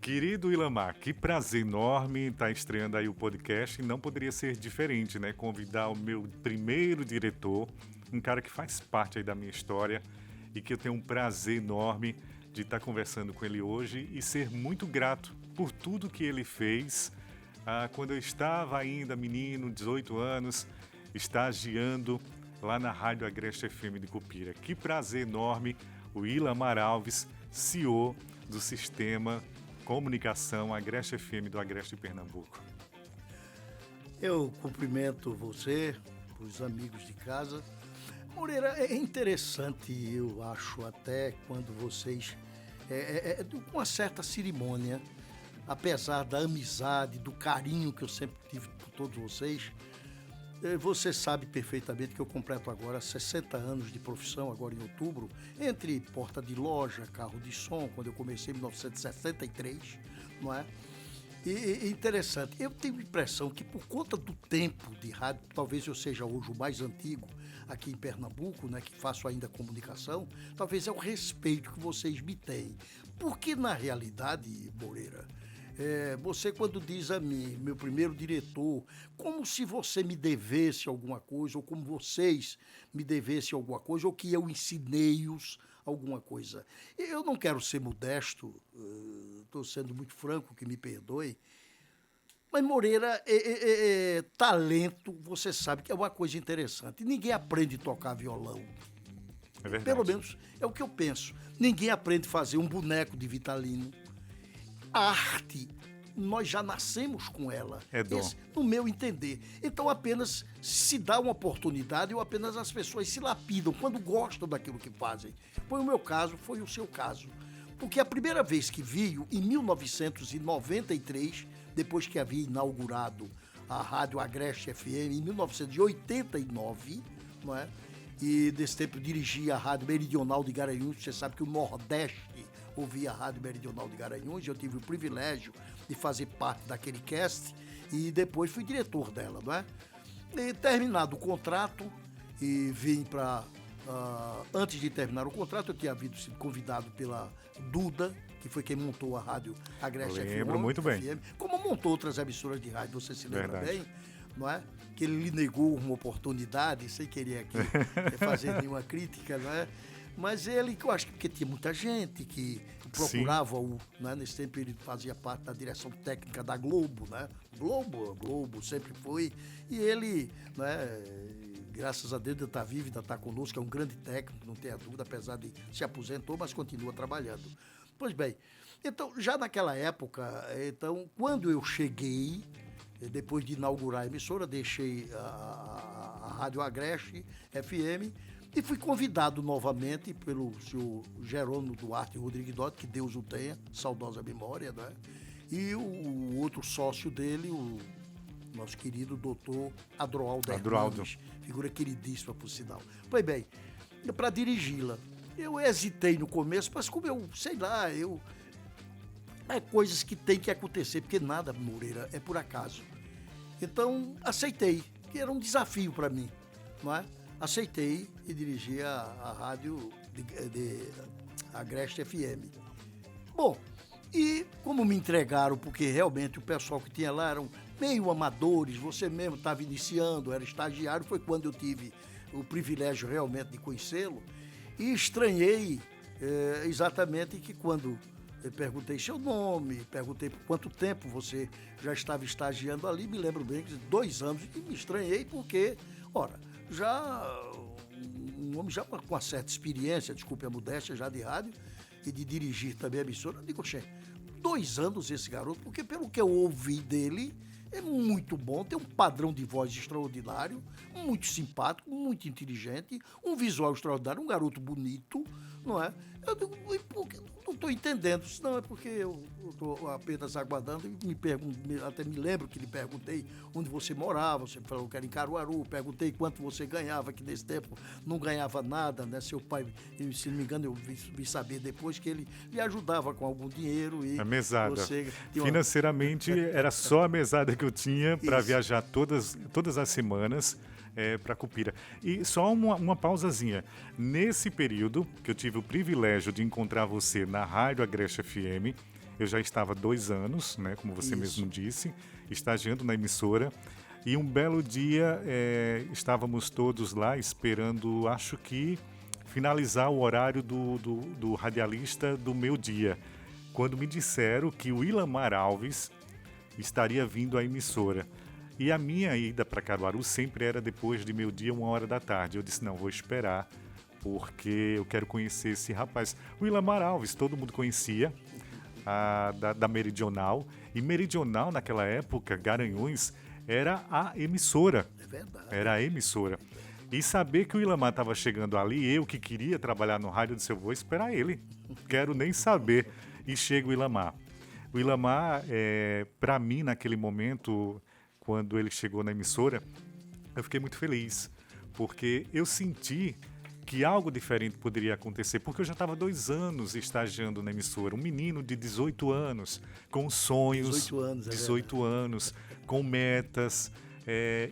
Querido Ilamar, que prazer enorme estar estreando aí o podcast e não poderia ser diferente, né? Convidar o meu primeiro diretor, um cara que faz parte aí da minha história e que eu tenho um prazer enorme de estar conversando com ele hoje e ser muito grato por tudo que ele fez quando eu estava ainda menino, 18 anos, estagiando lá na Rádio Agreste FM de Cupira. Que prazer enorme, o Ilamar Alves, CEO do Sistema Comunicação Agreste FM do Agreste Pernambuco. Eu cumprimento você, os amigos de casa. Moreira, é interessante, eu acho, até quando vocês, com uma certa cerimônia, apesar da amizade, do carinho que eu sempre tive por todos vocês, você sabe perfeitamente que eu completo agora 60 anos de profissão, agora em outubro, entre porta de loja, carro de som, quando eu comecei em 1963, não é? E interessante, eu tenho a impressão que por conta do tempo de rádio, talvez eu seja hoje o mais antigo aqui em Pernambuco, né, que faço ainda comunicação, talvez é o respeito que vocês me têm. Porque na realidade, Moreira, você quando diz a mim, meu primeiro diretor, como se você me devesse alguma coisa, ou como vocês me devessem alguma coisa, ou que eu ensinei-os alguma coisa. Eu não quero ser modesto, estou sendo muito franco, que me perdoe, mas Moreira, talento, você sabe que é uma coisa interessante. Ninguém aprende a tocar violão. É verdade. Pelo menos é o que eu penso. Ninguém aprende a fazer um boneco de Vitalino. A arte, nós já nascemos com ela. É dom. No meu entender. Então apenas se dá uma oportunidade ou apenas as pessoas se lapidam quando gostam daquilo que fazem. Foi o meu caso, foi o seu caso. Porque a primeira vez que vi, em 1993, depois que havia inaugurado a Rádio Agreste FM, em 1989, não é? E desse tempo eu dirigi a Rádio Meridional de Garanhuns. Você sabe que o Nordeste ouvia a Rádio Meridional de Garanhuns. Eu tive o privilégio de fazer parte daquele cast e depois fui diretor dela, não é? E terminado o contrato, e vim para... antes de terminar o contrato, eu tinha sido convidado pela Duda, que foi quem montou a Rádio Agreste FM. Lembro muito bem. Como montou outras emissoras de rádio, você se lembra Verdade. bem, não é? Que ele lhe negou uma oportunidade, sem querer aqui fazer nenhuma crítica, não é? Mas ele, eu acho que porque tinha muita gente que procurava né? Nesse tempo ele fazia parte da direção técnica da Globo, né? Globo sempre foi. E ele, né? Graças a Deus ainda está vivo, ainda está conosco, é um grande técnico, não tenha dúvida, apesar de se aposentou, mas continua trabalhando. Pois bem, então já naquela época, então, quando eu cheguei, depois de inaugurar a emissora, deixei a Rádio Agreste FM e fui convidado novamente pelo senhor Jerônimo Duarte Rodrigues Dotti, que Deus o tenha, saudosa memória, né? E o outro sócio dele, o nosso querido doutor Adroaldo Hernandes, figura queridíssima, por sinal. Pois bem, para dirigi-la, eu hesitei no começo, mas como eu, sei lá, é coisas que tem que acontecer, porque nada, Moreira, é por acaso. Então, aceitei, que era um desafio para mim, não é? Aceitei e dirigi a rádio de Agreste FM. Bom, e como me entregaram, porque realmente o pessoal que tinha lá eram meio amadores, você mesmo estava iniciando, era estagiário, foi quando eu tive o privilégio realmente de conhecê-lo, e estranhei exatamente que quando eu perguntei seu nome, perguntei por quanto tempo você já estava estagiando ali, me lembro bem que 2 anos, e me estranhei porque, ora, já um homem já com uma certa experiência, desculpe a modéstia, já de rádio e de dirigir também a emissora, eu digo, 2 anos esse garoto, porque pelo que eu ouvi dele, é muito bom, tem um padrão de voz extraordinário, muito simpático, muito inteligente, um visual extraordinário, um garoto bonito, não é? Eu digo, não estou entendendo, senão é porque eu estou apenas aguardando e até me lembro que lhe perguntei onde você morava, você falou que era em Caruaru, perguntei quanto você ganhava, que nesse tempo não ganhava nada, né? Seu pai, se não me engano, eu vi saber depois que ele lhe ajudava com algum dinheiro e... A mesada. Você Financeiramente, era só a mesada que eu tinha para viajar todas as semanas para Cupira. E só uma pausazinha. Nesse período que eu tive o privilégio de encontrar você na Rádio Agreste FM, eu já estava 2 anos, né, como você Isso. mesmo disse, estagiando na emissora. E um belo dia estávamos todos lá esperando, acho que, finalizar o horário do radialista do meu dia, quando me disseram que o Ilamar Alves estaria vindo à emissora. E a minha ida para Caruaru sempre era depois de meio-dia, 13h. Eu disse, não, vou esperar, porque eu quero conhecer esse rapaz. O Ilamar Alves, todo mundo conhecia, da Meridional. E Meridional, naquela época, Garanhuns, era a emissora. É verdade. Era a emissora. E saber que o Ilamar estava chegando ali, eu que queria trabalhar no rádio, eu disse, eu vou esperar ele. Quero nem saber. E chega o Ilamar. O Ilamar, para mim, naquele momento, quando ele chegou na emissora, eu fiquei muito feliz, porque eu senti que algo diferente poderia acontecer, porque eu já estava 2 anos estagiando na emissora, um menino de 18 anos, com sonhos, 18 anos, 18 anos, com metas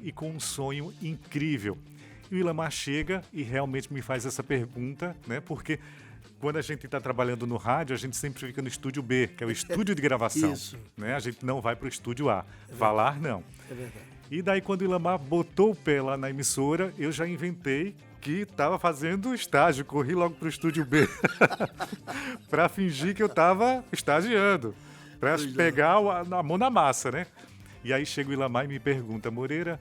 e com um sonho incrível. E o Ilamar chega e realmente me faz essa pergunta, né? Porque quando a gente está trabalhando no rádio, a gente sempre fica no estúdio B, que é o estúdio de gravação. Isso. Né? A gente não vai para o estúdio A. Falar, não. É verdade. E daí, quando o Ilamar botou o pé lá na emissora, eu já inventei que estava fazendo estágio. Corri logo para o estúdio B para fingir que eu estava estagiando, para pegar a mão na massa, né? E aí chega o Ilamar e me pergunta, Moreira,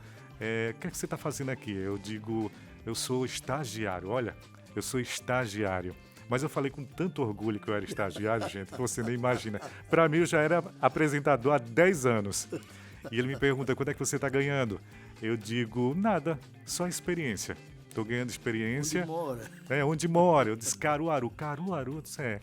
o que você está fazendo aqui? Eu digo, eu sou estagiário. Olha, eu sou estagiário. Mas eu falei com tanto orgulho que eu era estagiário, gente, que você nem imagina. Para mim, eu já era apresentador há 10 anos. E ele me pergunta, quanto é que você está ganhando? Eu digo, nada, só experiência. Estou ganhando experiência. Onde mora? Onde mora? Eu disse, Caruaru. Caruaru? Eu disse,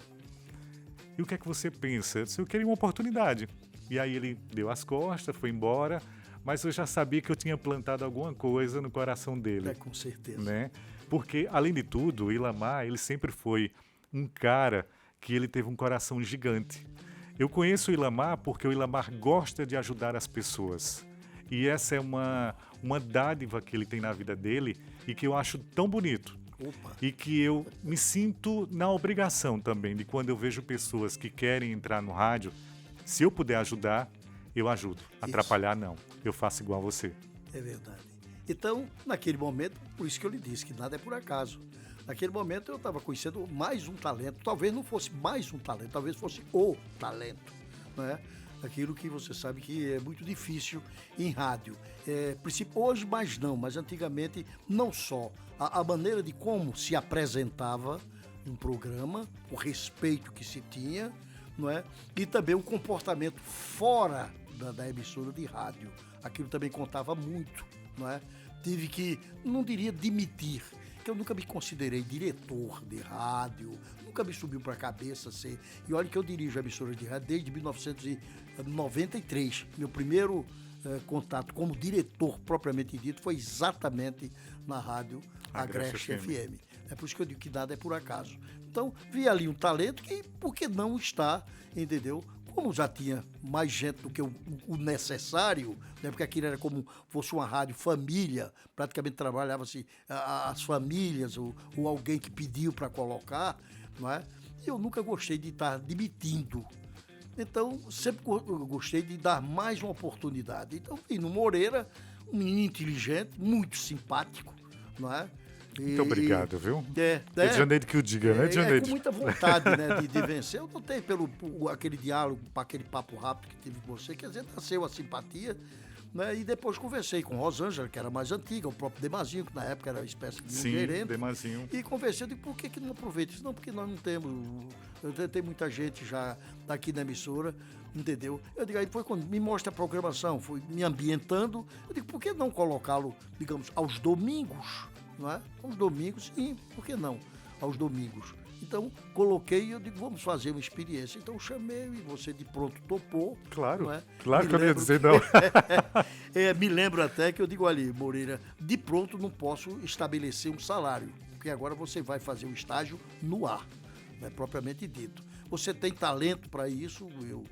E o que é que você pensa? Eu disse, eu queria uma oportunidade. E aí ele deu as costas, foi embora, mas eu já sabia que eu tinha plantado alguma coisa no coração dele. Com certeza. Né? Porque, além de tudo, o Ilamar, ele sempre foi um cara que ele teve um coração gigante. Eu conheço o Ilamar porque o Ilamar gosta de ajudar as pessoas. E essa é uma dádiva que ele tem na vida dele e que eu acho tão bonito. Opa. E que eu me sinto na obrigação também de quando eu vejo pessoas que querem entrar no rádio, se eu puder ajudar, eu ajudo. Atrapalhar, não. Eu faço igual a você. É verdade. Então, naquele momento, por isso que eu lhe disse que nada é por acaso. Naquele momento eu estava conhecendo mais um talento. Talvez não fosse mais um talento, talvez fosse o talento. Né? Aquilo que você sabe que é muito difícil em rádio. Hoje mais não, mas antigamente não só. A maneira de como se apresentava um programa, o respeito que se tinha, não é? E também o comportamento fora da emissora de rádio. Aquilo também contava muito. Não é? Tive que, não diria demitir, que eu nunca me considerei diretor de rádio, nunca me subiu para a cabeça ser. E olha que eu dirijo a emissora de rádio desde 1993. Meu primeiro contato como diretor propriamente dito foi exatamente na rádio Agreste FM. É por isso que eu digo que nada é por acaso. Então, vi ali um talento que, por que não está, entendeu? Como já tinha mais gente do que o necessário, né? Porque aquilo era como fosse uma rádio família, praticamente trabalhava-se as famílias ou alguém que pediu para colocar, não é? E eu nunca gostei de estar demitindo. Então, sempre gostei de dar mais uma oportunidade. Então, vim no Moreira, um menino inteligente, muito simpático, não é? Muito obrigado, viu? É de Janeiro que o diga, né, Janeiro? Com muita vontade, né, de vencer. Eu notei pelo aquele diálogo, aquele papo rápido que tive com você, quer dizer, nasceu a simpatia, né? E depois conversei com Rosângela, que era mais antiga, o próprio Demazinho, que na época era uma espécie de gerente. Demazinho. E conversei, eu digo, por que não aproveita isso? Não, porque nós não temos. Tem muita gente já aqui na emissora, entendeu? Eu digo, aí foi quando me mostra a programação, fui me ambientando. Eu digo, por que não colocá-lo, digamos, aos domingos? Não é? Aos domingos, e por que não? Aos domingos. Então, coloquei e eu digo, vamos fazer uma experiência. Então, chamei e você de pronto topou. Claro, não é? Claro que eu não ia dizer não. Me lembro até que eu digo ali, Moreira, de pronto não posso estabelecer um salário, porque agora você vai fazer um estágio no ar, né, propriamente dito. Você tem talento para isso, eu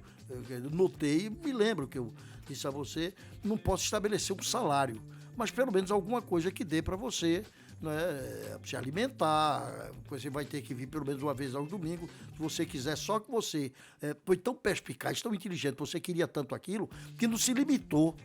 notei, me lembro que eu disse a você, não posso estabelecer um salário, mas pelo menos alguma coisa que dê para você, né, se alimentar, você vai ter que vir pelo menos uma vez aos domingos, se você quiser, só que você foi tão perspicaz, tão inteligente, você queria tanto aquilo, que não se limitou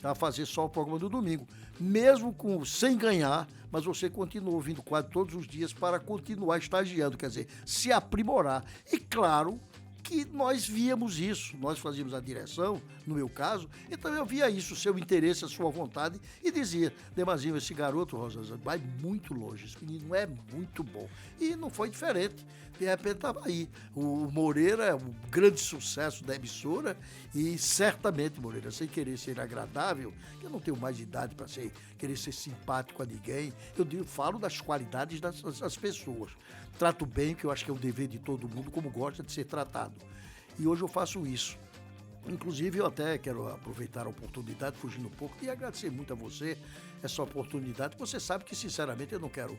a fazer só o programa do domingo, mesmo sem ganhar, mas você continuou vindo quase todos os dias para continuar estagiando, quer dizer, se aprimorar. E claro que nós víamos isso, nós fazíamos a direção, no meu caso, então eu via isso, o seu interesse, a sua vontade, e dizia, Demazinho, esse garoto, Rosa, vai muito longe, esse menino é muito bom. E não foi diferente, de repente estava aí. O Moreira é um grande sucesso da emissora, e certamente, Moreira, sem querer ser agradável, eu não tenho mais idade para querer ser simpático a ninguém, falo das qualidades das pessoas. Trato bem, que eu acho que é um dever de todo mundo, como gosta de ser tratado. E hoje eu faço isso. Inclusive, eu até quero aproveitar a oportunidade, fugindo um pouco, e agradecer muito a você essa oportunidade. Você sabe que, sinceramente, eu não quero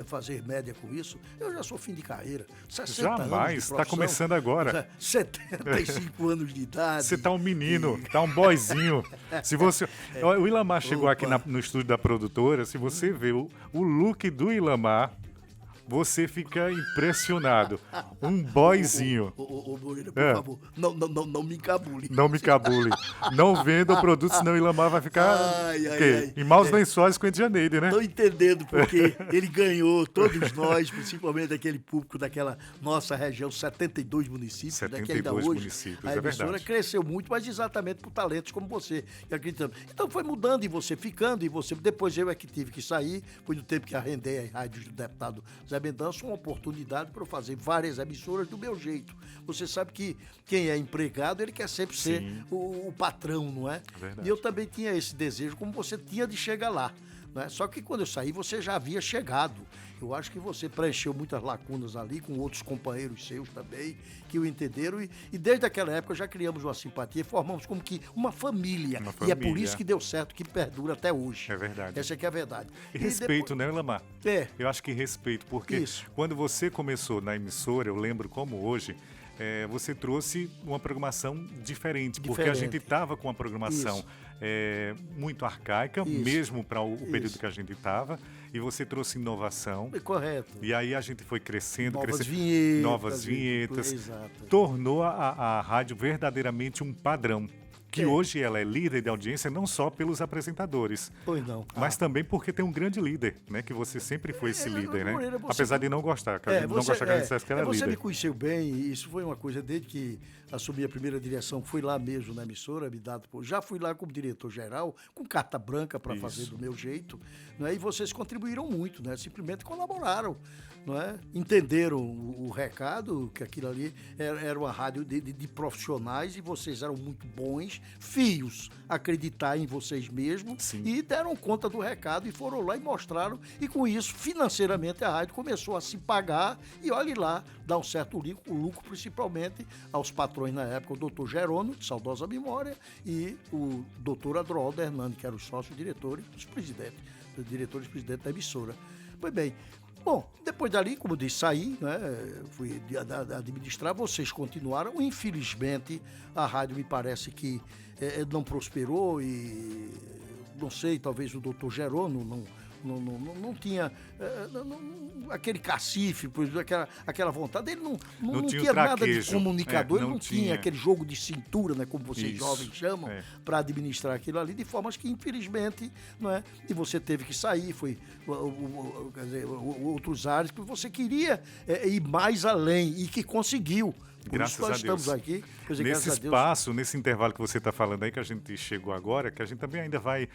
fazer média com isso. Eu já sou fim de carreira. 60 Jamais, está começando agora. 75 anos de idade. Você está um menino, está um boyzinho. Se você, o Ilamar chegou aqui no estúdio da produtora, se você vê o look do Ilamar, você fica impressionado. Um boyzinho. Ô, Moreira, por favor, não me encabule. Não me encabule. Não venda o produto, senão o Ilamar vai ficar em maus lençóis com o Edjaneide, né? Estou entendendo porque ele ganhou, todos nós, principalmente aquele público daquela nossa região, 72 municípios. 72 municípios, a emissora cresceu muito, mas exatamente por talentos como você. Acreditando. Então foi mudando e você ficando, e você. Depois eu é que tive que sair, foi no tempo que arrendei as rádios do deputado Zé Mendança, uma oportunidade para eu fazer várias emissoras do meu jeito. Você sabe que quem é empregado, ele quer sempre ser o patrão, não é? Verdade. E eu também tinha esse desejo, como você tinha, de chegar lá. Né? Só que quando eu saí, você já havia chegado. Eu acho que você preencheu muitas lacunas ali, com outros companheiros seus também, que o entenderam. E desde aquela época já criamos uma simpatia e formamos como que uma família. E é por isso que deu certo, que perdura até hoje. É verdade. Essa que é a verdade. E respeito, né, Ilamar? Eu acho que respeito, porque quando você começou na emissora, eu lembro como hoje, você trouxe uma programação diferente, porque a gente estava com uma programação muito arcaica, mesmo para o período que a gente estava, e você trouxe inovação. Correto. E aí a gente foi crescendo, Novas vinhetas, exato. Tornou a rádio verdadeiramente um padrão. Que hoje ela é líder de audiência não só pelos apresentadores, mas também porque tem um grande líder, né? Que você sempre foi esse líder, né? Moreira, apesar de não gostar, que a gente dissesse que era líder. Você me conheceu bem, e isso foi uma coisa desde que assumi a primeira direção, fui lá mesmo na emissora, já fui lá como diretor-geral, com carta branca para fazer do meu jeito, né? E vocês contribuíram muito, né? Simplesmente colaboraram. Não é? Entenderam o recado, que aquilo ali era uma rádio de profissionais, e vocês eram muito bons, fios, acreditar em vocês mesmos, e deram conta do recado e foram lá e mostraram, e com isso, financeiramente, a rádio começou a se pagar, e olhe lá, dá um certo lucro, principalmente aos patrões na época, o doutor Jerônimo, de saudosa memória, e o doutor Adroaldo Hernani, que eram os sócios diretores presidentes da emissora. Pois bem, bom, depois dali, como eu disse, saí, né, fui administrar, vocês continuaram. Infelizmente, a rádio me parece que não prosperou, e não sei, talvez o doutor Jerônimo não tinha aquele cacife, aquela vontade. Ele não tinha nada de comunicador, ele não tinha aquele jogo de cintura, né, como vocês jovens chamam, para administrar aquilo ali, de formas que, infelizmente, não é? E você teve que sair, foi quer dizer, outros áreas que você queria ir mais além, e que conseguiu. Por Graças isso nós a Deus. Estamos aqui. Dizer, nesse espaço, nesse intervalo que você está falando aí, que a gente chegou agora, que a gente também ainda vai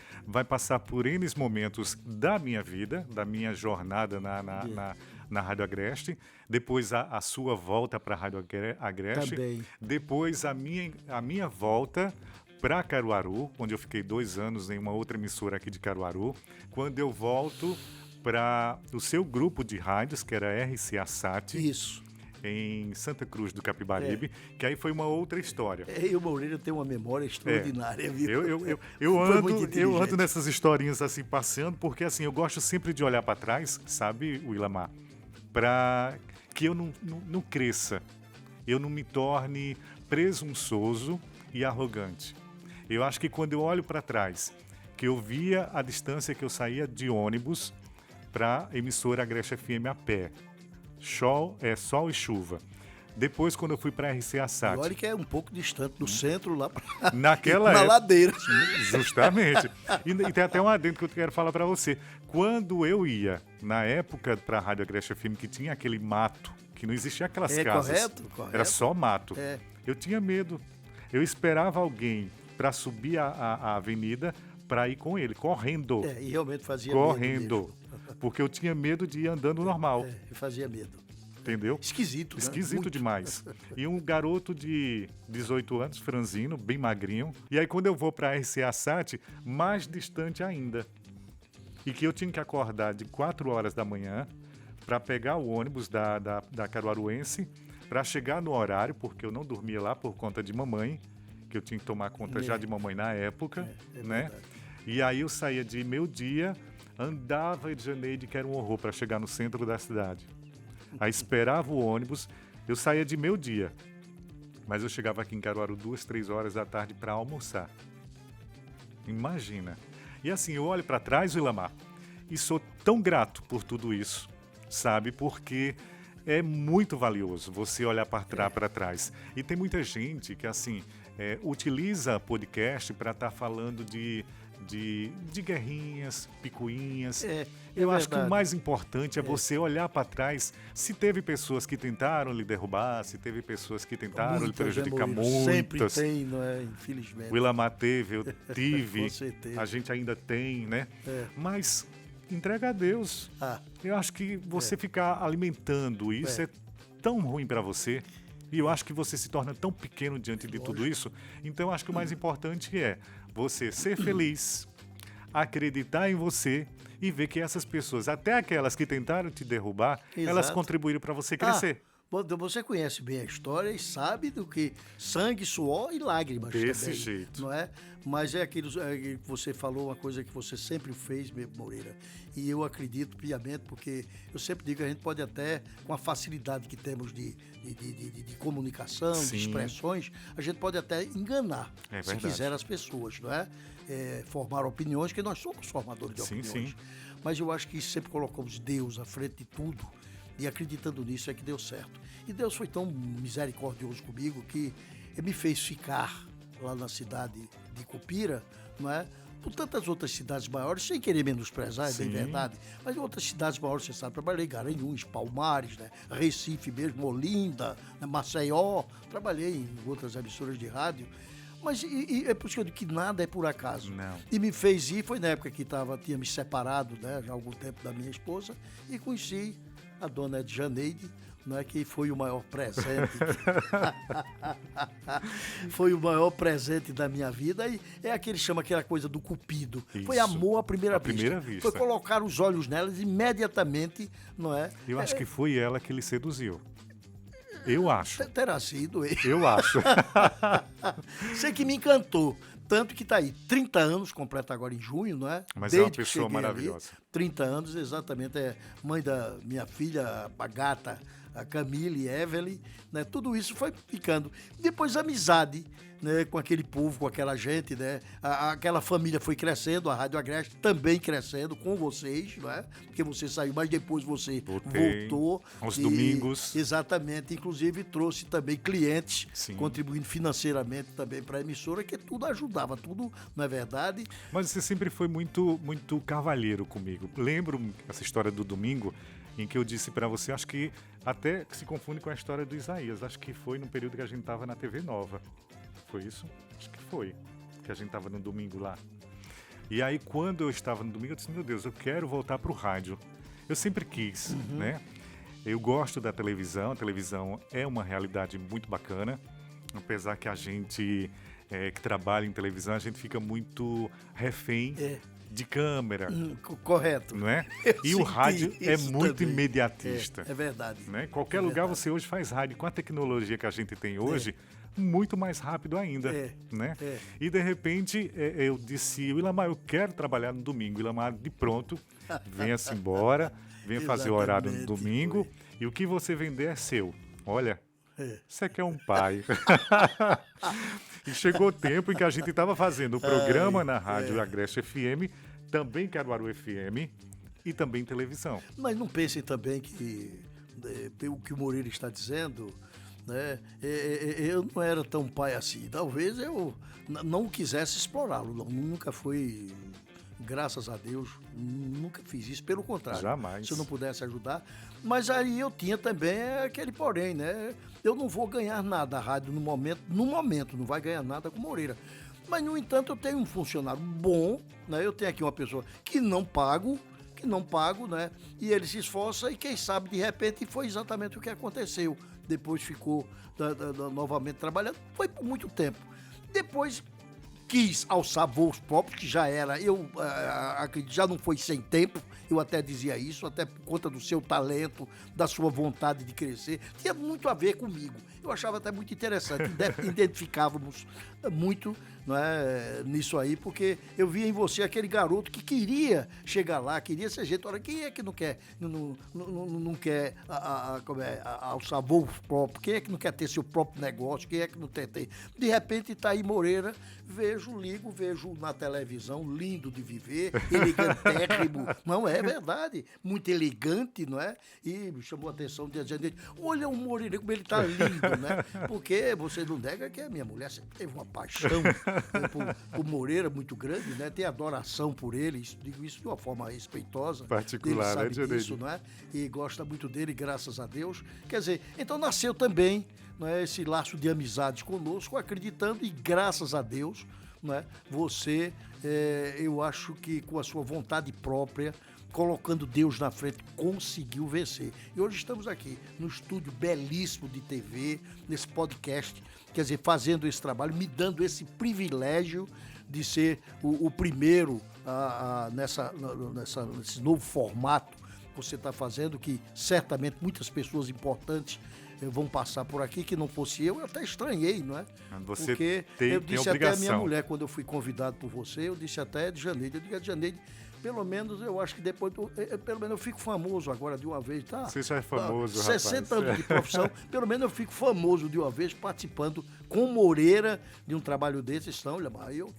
passar por N momentos da minha vida, da minha jornada na Rádio Agreste, depois a sua volta para a Rádio Agreste, também. Depois a minha volta para Caruaru, onde eu fiquei 2 anos em uma outra emissora aqui de Caruaru, quando eu volto para o seu grupo de rádios, que era RCA Sat. Isso. Em Santa Cruz do Capibaribe, que aí foi uma outra história. E o Moreira tem uma memória extraordinária, viu? Eu ando nessas historinhas assim, passeando, porque assim, eu gosto sempre de olhar para trás, sabe, Ilamar, para que eu não cresça, eu não me torne presunçoso e arrogante. Eu acho que quando eu olho para trás, que eu via a distância que eu saía de ônibus para a emissora Agreste FM a pé. Sol e chuva. Depois, quando eu fui para a RCA Sat. Olha que é um pouco distante do centro, lá naquela na época, ladeira. Justamente. E tem até um adendo que eu quero falar para você. Quando eu ia, na época, para a Rádio Agreste FM, que tinha aquele mato, que não existia aquelas casas. Correto. Era só mato. É. Eu tinha medo. Eu esperava alguém para subir a avenida para ir com ele, correndo. E realmente fazia correndo. medo. Porque eu tinha medo de ir andando normal. Fazia medo. Entendeu? Esquisito, né? Esquisito Muito. demais. E um garoto de 18 anos, franzino, bem magrinho. E aí, quando eu vou para a RCA Sat, mais distante ainda. E que eu tinha que acordar de 4 horas da manhã para pegar o ônibus da Caruaruense, para chegar no horário, porque eu não dormia lá por conta de mamãe, que eu tinha que tomar conta já de mamãe na época, né? Verdade. E aí eu saía de meio-dia, andava de Janeide, que era um horror, para chegar no centro da cidade. Aí esperava o ônibus, eu saía de meio-dia, mas eu chegava aqui em Caruaru 2, 3 horas da tarde para almoçar. Imagina. E assim, eu olho para trás, Ilamar, e sou tão grato por tudo isso, sabe? Porque é muito valioso você olhar para trás. E tem muita gente que, assim, utiliza podcast para estar falando de guerrinhas, picuinhas. Eu acho que o mais importante é você olhar para trás. Se teve pessoas que tentaram lhe derrubar, se teve pessoas que tentaram lhe prejudicar, muitas. Sempre tem, não é? Infelizmente. O Ilamar teve, eu tive, Com certeza. a gente ainda tem, né? Mas entrega a Deus. Eu acho que você ficar alimentando isso é tão ruim para você. E eu acho que você se torna tão pequeno diante de tudo isso. Então, eu acho que o mais importante é você ser feliz, acreditar em você e ver que essas pessoas, até aquelas que tentaram te derrubar, elas contribuíram para você crescer. Você conhece bem a história e sabe do que sangue, suor e lágrimas Desse também, jeito. não é? Mas é aquilo que você falou, uma coisa que você sempre fez, Moreira, e eu acredito piamente, porque eu sempre digo que a gente pode até, com a facilidade que temos de comunicação, Sim. de expressões, a gente pode até enganar, se verdade. quiser, as pessoas, não é? Formar opiniões, que nós somos formadores de opiniões. Sim. Mas eu acho que sempre colocamos Deus à frente de tudo, e acreditando nisso é que deu certo. E Deus foi tão misericordioso comigo que ele me fez ficar lá na cidade de Cupira, não é? Por tantas outras cidades maiores, sem querer menosprezar, é bem verdade, mas em outras cidades maiores, você sabe, trabalhei em Garanhuns, Palmares, né? Recife mesmo, Olinda, né? Maceió, trabalhei em outras emissoras de rádio. Mas é por isso que eu digo que nada é por acaso. Não. E me fez ir, foi na época que tinha me separado, né, já há algum tempo da minha esposa, e conheci a dona Edjaneide, não é, que foi o maior presente. Foi o maior presente da minha vida. E é chama aquela coisa do cupido. Isso. Foi amor à primeira vista. vista. Foi colocar os olhos nelas imediatamente, não é? Eu acho que foi ela que lhe seduziu. Eu acho. Terá sido ele. Eu acho. Sei que me encantou. Tanto que está aí, 30 anos, completa agora em junho, não é? Mas Desde é uma que pessoa cheguei maravilhosa. Ali, 30 anos, exatamente. É mãe da minha filha, a gata, a Camille, Evelyn, né? Tudo isso foi ficando. Depois amizade, né? Com aquele povo, com aquela gente, né? Aquela família foi crescendo, a Rádio Agreste também crescendo com vocês, não é? Porque você saiu, mas depois você voltou. Aos domingos. Exatamente. Inclusive trouxe também clientes, Sim. contribuindo financeiramente também para a emissora, que tudo ajudava, tudo, não é verdade? Mas você sempre foi muito, muito cavalheiro comigo. Lembro essa história do domingo, em que eu disse para você, acho que até se confunde com a história do Isaías. Acho que foi no período que a gente estava na TV Nova. Foi isso? Acho que foi. Que a gente estava no domingo lá. E aí, quando eu estava no domingo, eu disse, meu Deus, eu quero voltar para o rádio. Eu sempre quis, né? Eu gosto da televisão. A televisão é uma realidade muito bacana. Apesar que a gente que trabalha em televisão, a gente fica muito refém de câmera. Correto. Não é? E o rádio é muito também. Imediatista. É verdade. Né? Qualquer lugar você hoje faz rádio. Com a tecnologia que a gente tem hoje, muito mais rápido ainda. Né? E de repente eu disse, Ilamar, eu quero trabalhar no domingo. Ilamar, de pronto, venha-se embora, venha fazer o horário no domingo. E o que você vender é seu. Olha, você que é um pai. E chegou o tempo em que a gente estava fazendo o programa na Rádio Agreste FM, também Caruaru FM, e também televisão. Mas não pensem também que, pelo que o Moreira está dizendo, né, eu não era tão pai assim. Talvez eu não quisesse explorá-lo. Nunca foi, graças a Deus, nunca fiz isso. Pelo contrário. Jamais. Se eu não pudesse ajudar. Mas aí eu tinha também aquele porém, né? Eu não vou ganhar nada, a rádio no momento não vai ganhar nada com o Moreira. Mas, no entanto, eu tenho um funcionário bom, né? Eu tenho aqui uma pessoa que não pago, né? E ele se esforça e quem sabe, de repente, foi exatamente o que aconteceu. Depois ficou novamente trabalhando, foi por muito tempo. Depois quis alçar voos próprios, que já era, eu acredito, já não foi sem tempo, eu até dizia isso, até por conta do seu talento, da sua vontade de crescer, tinha muito a ver comigo. Eu achava até muito interessante, identificávamos muito, não é, nisso aí, porque eu via em você aquele garoto que queria chegar lá, queria ser gente. Olha, quem é que não quer, não quer alçar voo próprio? Quem é que não quer ter seu próprio negócio? Quem é que não quer ter? De repente está aí Moreira, vejo na televisão, lindo de viver, elegantérrimo, não é verdade? Muito elegante, não é? E me chamou a atenção de gente, olha o Moreira como ele está lindo, né? Porque você não nega que a minha mulher sempre teve uma paixão por Moreira muito grande, né? Tem adoração por ele, digo isso de uma forma respeitosa. Particular, ele sabe disso, não é? E gosta muito dele, graças a Deus. Quer dizer, então nasceu também, não é, esse laço de amizade conosco, acreditando e graças a Deus, não é, você, eu acho que com a sua vontade própria, colocando Deus na frente, conseguiu vencer. E hoje estamos aqui no estúdio belíssimo de TV, nesse podcast, quer dizer, fazendo esse trabalho, me dando esse privilégio de ser o primeiro nesse novo formato que você está fazendo, que certamente muitas pessoas importantes vão passar por aqui, que não fosse eu até estranhei, não é? Você porque tem, eu disse tem até a obrigação. minha mulher, quando eu fui convidado por você, eu disse até de Janeide, eu digo, Janeide, pelo menos eu acho que depois, pelo menos eu fico famoso agora de uma vez, tá? Você já é famoso, 60 rapaz. anos de profissão, pelo menos eu fico famoso de uma vez participando com Moreira de um trabalho desse. Então, eu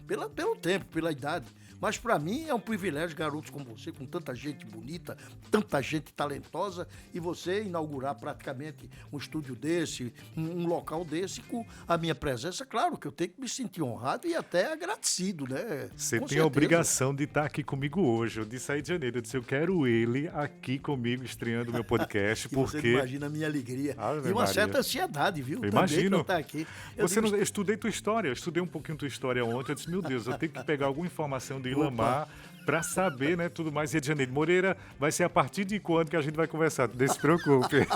pelo tempo, pela idade. Mas para mim é um privilégio, garotos como você, com tanta gente bonita, tanta gente talentosa, e você inaugurar praticamente um estúdio desse, um local desse, com a minha presença. Claro que eu tenho que me sentir honrado e até agradecido, né? Você Com tem a certeza. obrigação de estar aqui comigo hoje. Eu disse aí de janeiro, eu disse, eu quero ele aqui comigo, estreando o meu podcast, E porque... você não imagina a minha alegria. Ave E uma Maria. certa ansiedade, viu? Eu Também imagino. por estar aqui. Eu Estudei tua história, eu estudei um pouquinho tua história ontem, eu disse, meu Deus, eu tenho que pegar alguma informação de Ilamar para saber, né, tudo mais. Rio de Janeiro. Moreira, vai ser a partir de quando que a gente vai conversar? Não se preocupe.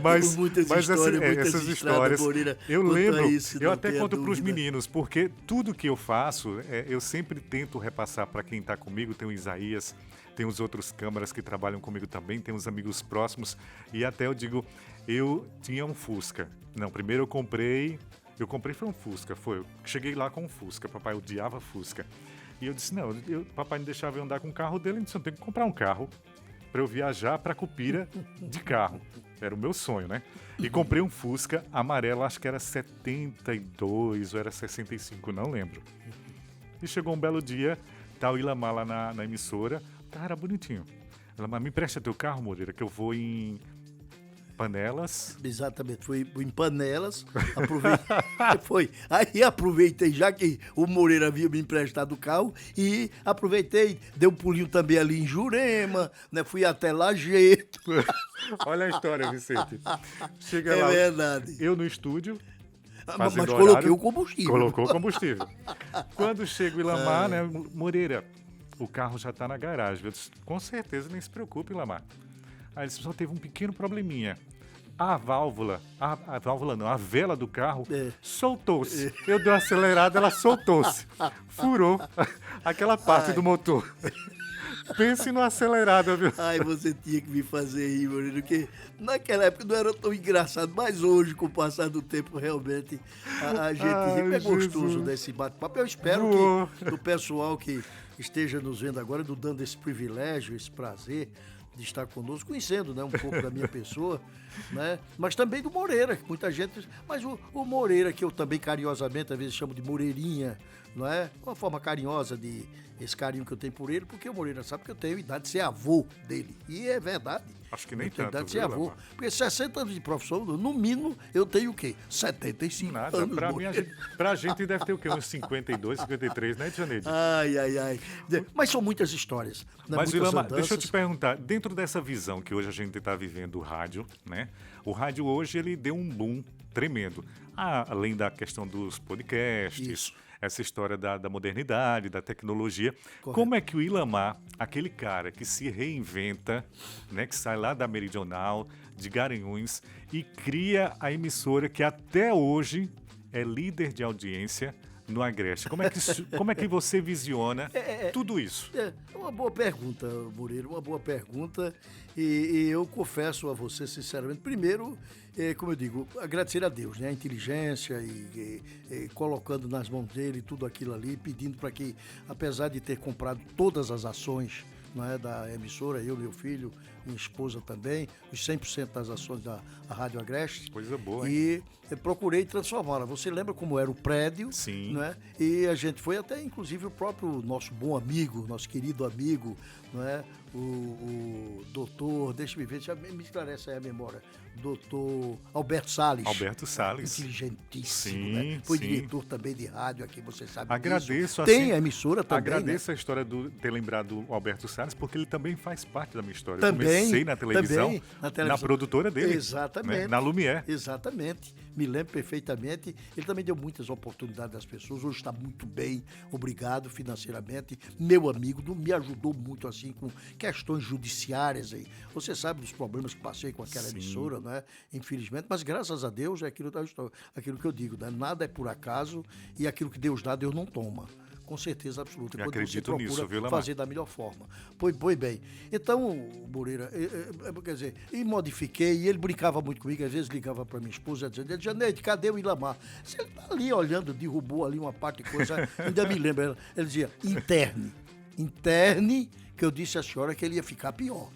Mas, muitas histórias, muitas essas histórias, Moreira, eu lembro, isso, eu até conto para os dúvida. meninos, porque tudo que eu faço, eu sempre tento repassar para quem está comigo. Tem o Isaías, tem os outros câmaras que trabalham comigo também, tem os amigos próximos, e até eu digo, eu tinha um Fusca. Não, primeiro eu comprei foi um Fusca, foi. Eu cheguei lá com um Fusca, papai odiava Fusca. E eu disse, não, papai não deixava eu andar com o carro dele, ele disse, eu tenho que comprar um carro para eu viajar para Cupira de carro. Era o meu sonho, né? E comprei um Fusca amarelo, acho que era 72 ou era 65, não lembro. E chegou um belo dia, tá o Ilamar lá na emissora, era bonitinho. Ilamar, me empresta teu carro, Moreira, que eu vou em Panelas. Exatamente, foi em Panelas, aproveitei, já que o Moreira havia me emprestado o carro, e aproveitei, dei um pulinho também ali em Jurema, né, fui até Lajeito. Olha a história, Vicente. Chega É lá, verdade. eu no estúdio, Mas fazendo coloquei horário, o combustível. Colocou o combustível. Quando chega o Ilamar, né, Moreira, o carro já está na garagem. Eu disse, com certeza, nem se preocupe, Ilamar. Aí ele disse, só teve um pequeno probleminha. A vela do carro soltou-se. Eu dei uma acelerada, ela soltou-se. Furou aquela parte do motor. Pense no acelerado, viu? Ai, você tinha que me fazer rir, Moreira, porque naquela época não era tão engraçado, mas hoje, com o passar do tempo, realmente, a gente ri. É gostoso desse bate-papo. Eu espero que o pessoal que esteja nos vendo agora, nos dando esse privilégio, esse prazer de estar conosco, conhecendo, né, um pouco da minha pessoa, né? Mas também do Moreira, que muita gente... Mas o Moreira, que eu também carinhosamente, às vezes, chamo de Moreirinha, não é? Uma forma carinhosa de esse carinho que eu tenho por ele, porque o Moreira sabe que eu tenho idade de ser avô dele. E é verdade. Acho que nem eu tenho tanto, idade de ser avô. Lamar? Porque 60 anos de profissão, no mínimo, eu tenho o quê? 75 Nada, anos. pra gente deve ter o quê? Uns 52, 53, né, Janeide? Ai. Mas são muitas histórias. Né? Mas, Muitas Ilamar, andanças. deixa eu te perguntar, dentro dessa visão que hoje a gente está vivendo o rádio, né? O rádio hoje, ele deu um boom tremendo. Além da questão dos podcasts, Isso. essa história da modernidade, da tecnologia. Correto. Como é que o Ilamar, aquele cara que se reinventa, né? Que sai lá da Meridional, de Garanhuns, e cria a emissora que até hoje é líder de audiência no Agreste. Como é que você visiona tudo isso? É uma boa pergunta, Moreira, uma boa pergunta. E eu confesso a você, sinceramente, primeiro, como eu digo, agradecer a Deus, né? A inteligência e colocando nas mãos dele tudo aquilo ali, pedindo para que, apesar de ter comprado todas as ações, não é, da emissora, eu, meu filho, minha esposa também, os 100% das ações da Rádio Agreste. Coisa boa, hein? E procurei transformá-la. Você lembra como era o prédio? Sim. Não é? E a gente foi até, inclusive, o próprio nosso bom amigo, nosso querido amigo, não é? O doutor, deixa-me ver, já me esclarece aí a memória, doutor Alberto Salles. Alberto Salles. Inteligentíssimo, Sim, né? Foi sim. diretor também de rádio aqui, você sabe Agradeço, disso. assim, Tem a emissora também, agradeço a história de ter lembrado o Alberto Salles, porque ele também faz parte da minha história. Também, eu comecei na televisão, também, na produtora dele. Exatamente. Né? Na Lumière. Exatamente. Me lembro perfeitamente. Ele também deu muitas oportunidades às pessoas. Hoje está muito bem, obrigado financeiramente. Meu amigo, me ajudou muito assim com questões judiciárias aí. Você sabe dos problemas que passei com aquela emissora, né? Infelizmente, mas graças a Deus é aquilo que eu digo, né? Nada é por acaso e aquilo que Deus dá, Deus não toma. Com certeza absoluta. Eu quando acredito você procura nisso, viu, Lamar? fazer da melhor forma. Pois bem. Então, Moreira, quer dizer, e modifiquei, e ele brincava muito comigo, às vezes ligava para minha esposa, dizendo, Janeide, cadê o Ilamar? Se ele tá ali olhando, derrubou ali uma parte de coisa, ainda me lembra, ele dizia, interne, que eu disse à senhora que ele ia ficar pior.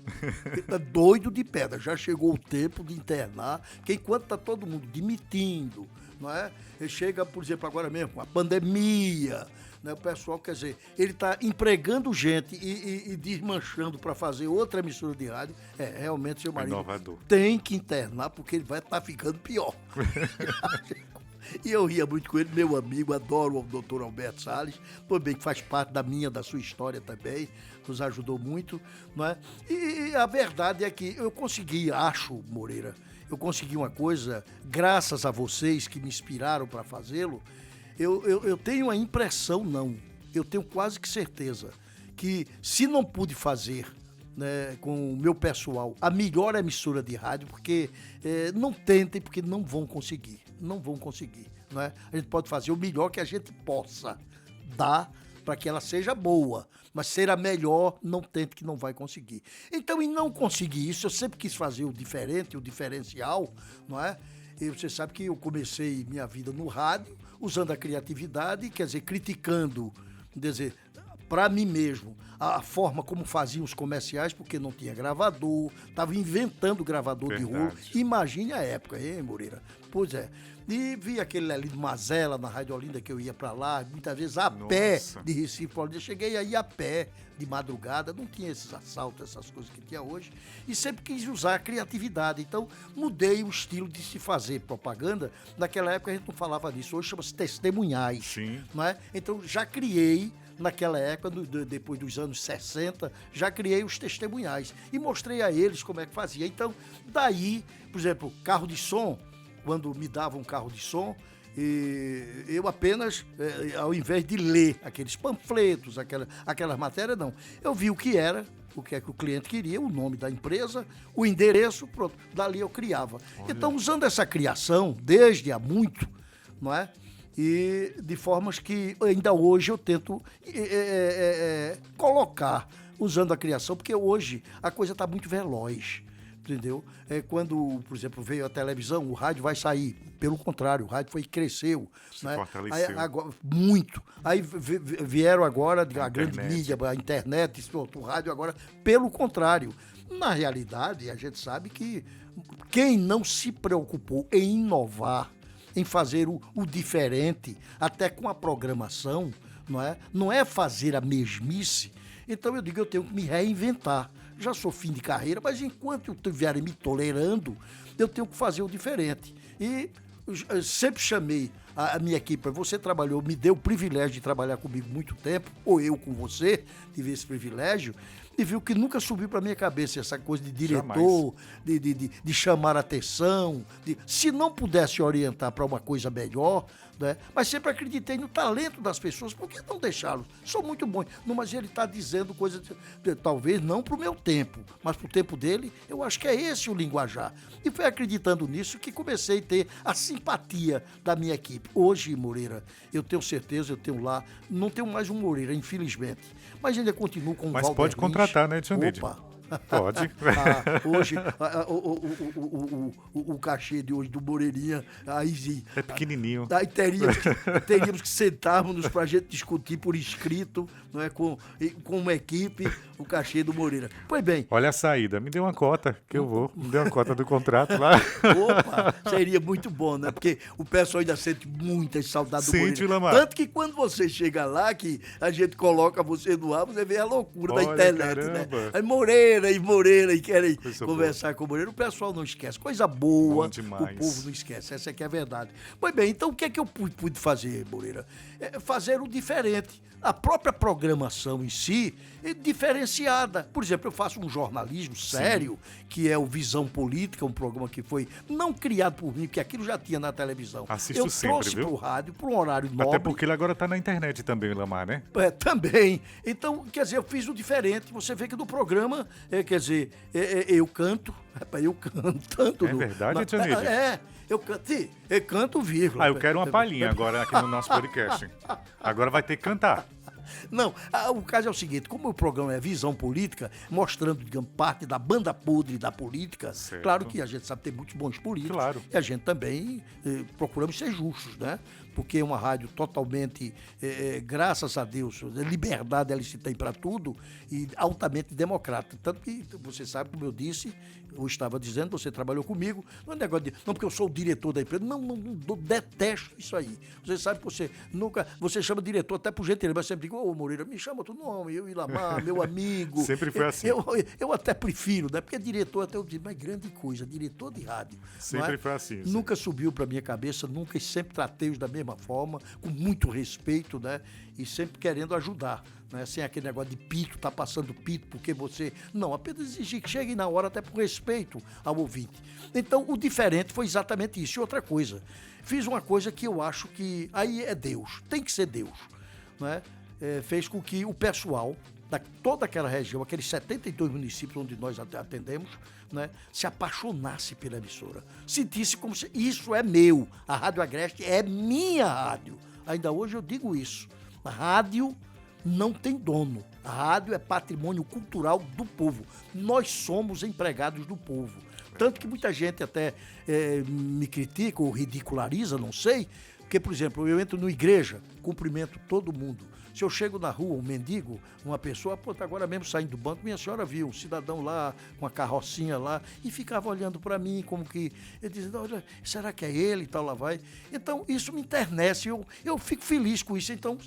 Ele tá doido de pedra, já chegou o tempo de internar, que enquanto tá todo mundo demitindo, não é? Ele chega, por exemplo, agora mesmo, com a pandemia, né? O pessoal, quer dizer, ele está empregando gente e desmanchando para fazer outra emissora de rádio. Realmente, seu marido Inovador. tem que internar, porque ele vai estar ficando pior. E eu ria muito com ele, meu amigo, adoro o doutor Alberto Salles, também que faz parte da sua história também, nos ajudou muito, não é? E a verdade é que eu consegui, acho, Moreira, eu consegui uma coisa, graças a vocês que me inspiraram para fazê-lo. Eu tenho a impressão, não, eu tenho quase que certeza, que se não pude fazer, né, com o meu pessoal, a melhor emissora de rádio, porque não tentem, porque não vão conseguir, não é? A gente pode fazer o melhor que a gente possa dar para que ela seja boa, mas ser a melhor, não tente que não vai conseguir. Então, em não conseguir isso, eu sempre quis fazer o diferente, o diferencial, não é? E você sabe que eu comecei minha vida no rádio, usando a criatividade, quer dizer, criticando, quer dizer, para mim mesmo, a forma como faziam os comerciais, porque não tinha gravador, estava inventando gravador Verdade. de rolo. Imagine a época, hein, Moreira? Pois é. E vi aquele ali de Mazela, na Rádio Olinda, que eu ia para lá, muitas vezes a pé de Recife para Olinda. Cheguei aí a pé, de madrugada, não tinha esses assaltos, essas coisas que tinha hoje, e sempre quis usar a criatividade. Então, mudei o estilo de se fazer propaganda. Naquela época a gente não falava disso, hoje chama-se testemunhais. Sim. Não é? Então, já criei, naquela época, depois dos anos 60, já criei os testemunhais e mostrei a eles como é que fazia. Então, daí, por exemplo, carro de som, quando me davam um carro de som, eu apenas, ao invés de ler aqueles panfletos, aquelas matérias, não. Eu vi o que era, o que é que o cliente queria, o nome da empresa, o endereço, pronto. Dali eu criava. Olha. Então, usando essa criação, desde há muito, não é? E de formas que ainda hoje eu tento colocar, usando a criação, porque hoje a coisa está muito veloz. Entendeu? Quando, por exemplo, veio a televisão, o rádio vai sair. Pelo contrário, o rádio cresceu. Se né? fortaleceu. Agora, muito. Aí vieram agora a grande mídia, a internet, o rádio agora. Pelo contrário. Na realidade, a gente sabe que quem não se preocupou em inovar, em fazer o diferente, até com a programação, não é fazer a mesmice. Então eu digo, eu tenho que me reinventar. Já sou fim de carreira, mas enquanto eu estiver me tolerando, eu tenho que fazer o diferente. E eu sempre chamei a minha equipe, você trabalhou, me deu o privilégio de trabalhar comigo muito tempo, ou eu com você, tive esse privilégio, e viu que nunca subiu para minha cabeça essa coisa de diretor, de chamar a atenção, se não pudesse orientar para uma coisa melhor, né? Mas sempre acreditei no talento das pessoas, por que não deixá-los? São muito bons. Não, mas ele está dizendo coisas, talvez não para o meu tempo, mas para o tempo dele, eu acho que é esse o linguajar. E foi acreditando nisso que comecei a ter a simpatia da minha equipe. Hoje, Moreira, eu tenho certeza, eu tenho lá, não tenho mais um Moreira, infelizmente, mas ainda continuo com o Valder. Mas pode contratar, né, Dionídio? Opa! Pode. Hoje, o cachê de hoje do Moreirinha, aí sim. É pequenininho. Aí teríamos que sentarmos para a gente discutir por escrito, não é, com uma equipe, o cachê do Moreira. Pois bem. Olha a saída, me dê uma cota, que eu vou. Me dê uma cota do contrato lá. Opa, seria muito bom, né? Porque o pessoal ainda sente muita saudade do Moreira. Lamar. Tanto que quando você chega lá, que a gente coloca você no ar, você vê a loucura da internet, caramba. né? Aí Moreira, e querem conversar com o Moreira. O pessoal não esquece. Coisa boa, o povo não esquece. Essa aqui é a verdade. Pois bem, então o que é que eu pude fazer, Moreira? Fazer o diferente. A própria programação em si é diferenciada. Por exemplo, eu faço um jornalismo sério, que é o Visão Política, um programa que foi não criado por mim, porque aquilo já tinha na televisão. Assisto sempre, viu? Eu trouxe pro rádio, para um horário nobre. Até porque ele agora tá na internet também, Lamar, né? Também. Então, quer dizer, eu fiz o diferente. Você vê que no programa, quer dizer, eu canto. Rapaz, eu canto tanto. É verdade, Dionídio? Eu canto, vírgula. Eu quero uma palhinha agora aqui no nosso podcast. Agora vai ter que cantar. Não, o caso é o seguinte, como o programa é Visão Política, mostrando, digamos, parte da banda podre da política, certo. Claro que a gente sabe ter muitos bons políticos, claro. E a gente também procuramos ser justos, né? Porque é uma rádio totalmente, graças a Deus, liberdade ela se tem para tudo e altamente democrática. Tanto que você sabe, como eu disse, eu estava dizendo, você trabalhou comigo, não é negócio de, não porque eu sou o diretor da empresa, não detesto isso aí. Você sabe que você chama diretor até por gentileza, mas sempre digo, ô Moreira, me chama outro nome, eu Ilamar, meu amigo. Sempre foi assim. Eu até prefiro, né? Porque diretor até eu digo, mas grande coisa, diretor de rádio. Sempre foi assim. Nunca subiu para minha cabeça, nunca, e sempre tratei-os da mesma forma, com muito respeito, né? E sempre querendo ajudar, né? Sem aquele negócio de pito, tá passando pito, porque você... Não, apenas exigir que chegue na hora, até por respeito ao ouvinte. Então, o diferente foi exatamente isso. E outra coisa, fiz uma coisa que eu acho que aí é Deus, tem que ser Deus, né? Fez com que o pessoal toda aquela região, aqueles 72 municípios onde nós atendemos, né, se apaixonasse pela emissora. Sentisse como se isso é meu. A Rádio Agreste é minha rádio. Ainda hoje eu digo isso. A rádio não tem dono. A rádio é patrimônio cultural do povo. Nós somos empregados do povo. Tanto que muita gente até me critica ou ridiculariza, não sei, porque, por exemplo, eu entro numa igreja, cumprimento todo mundo. Se eu chego na rua, um mendigo, uma pessoa, agora mesmo saindo do banco, minha senhora viu um cidadão lá, com a carrocinha lá, e ficava olhando para mim, como que, ele dizia, olha, será que é ele e tal, lá vai. Então, isso me enternece, eu fico feliz com isso. Então,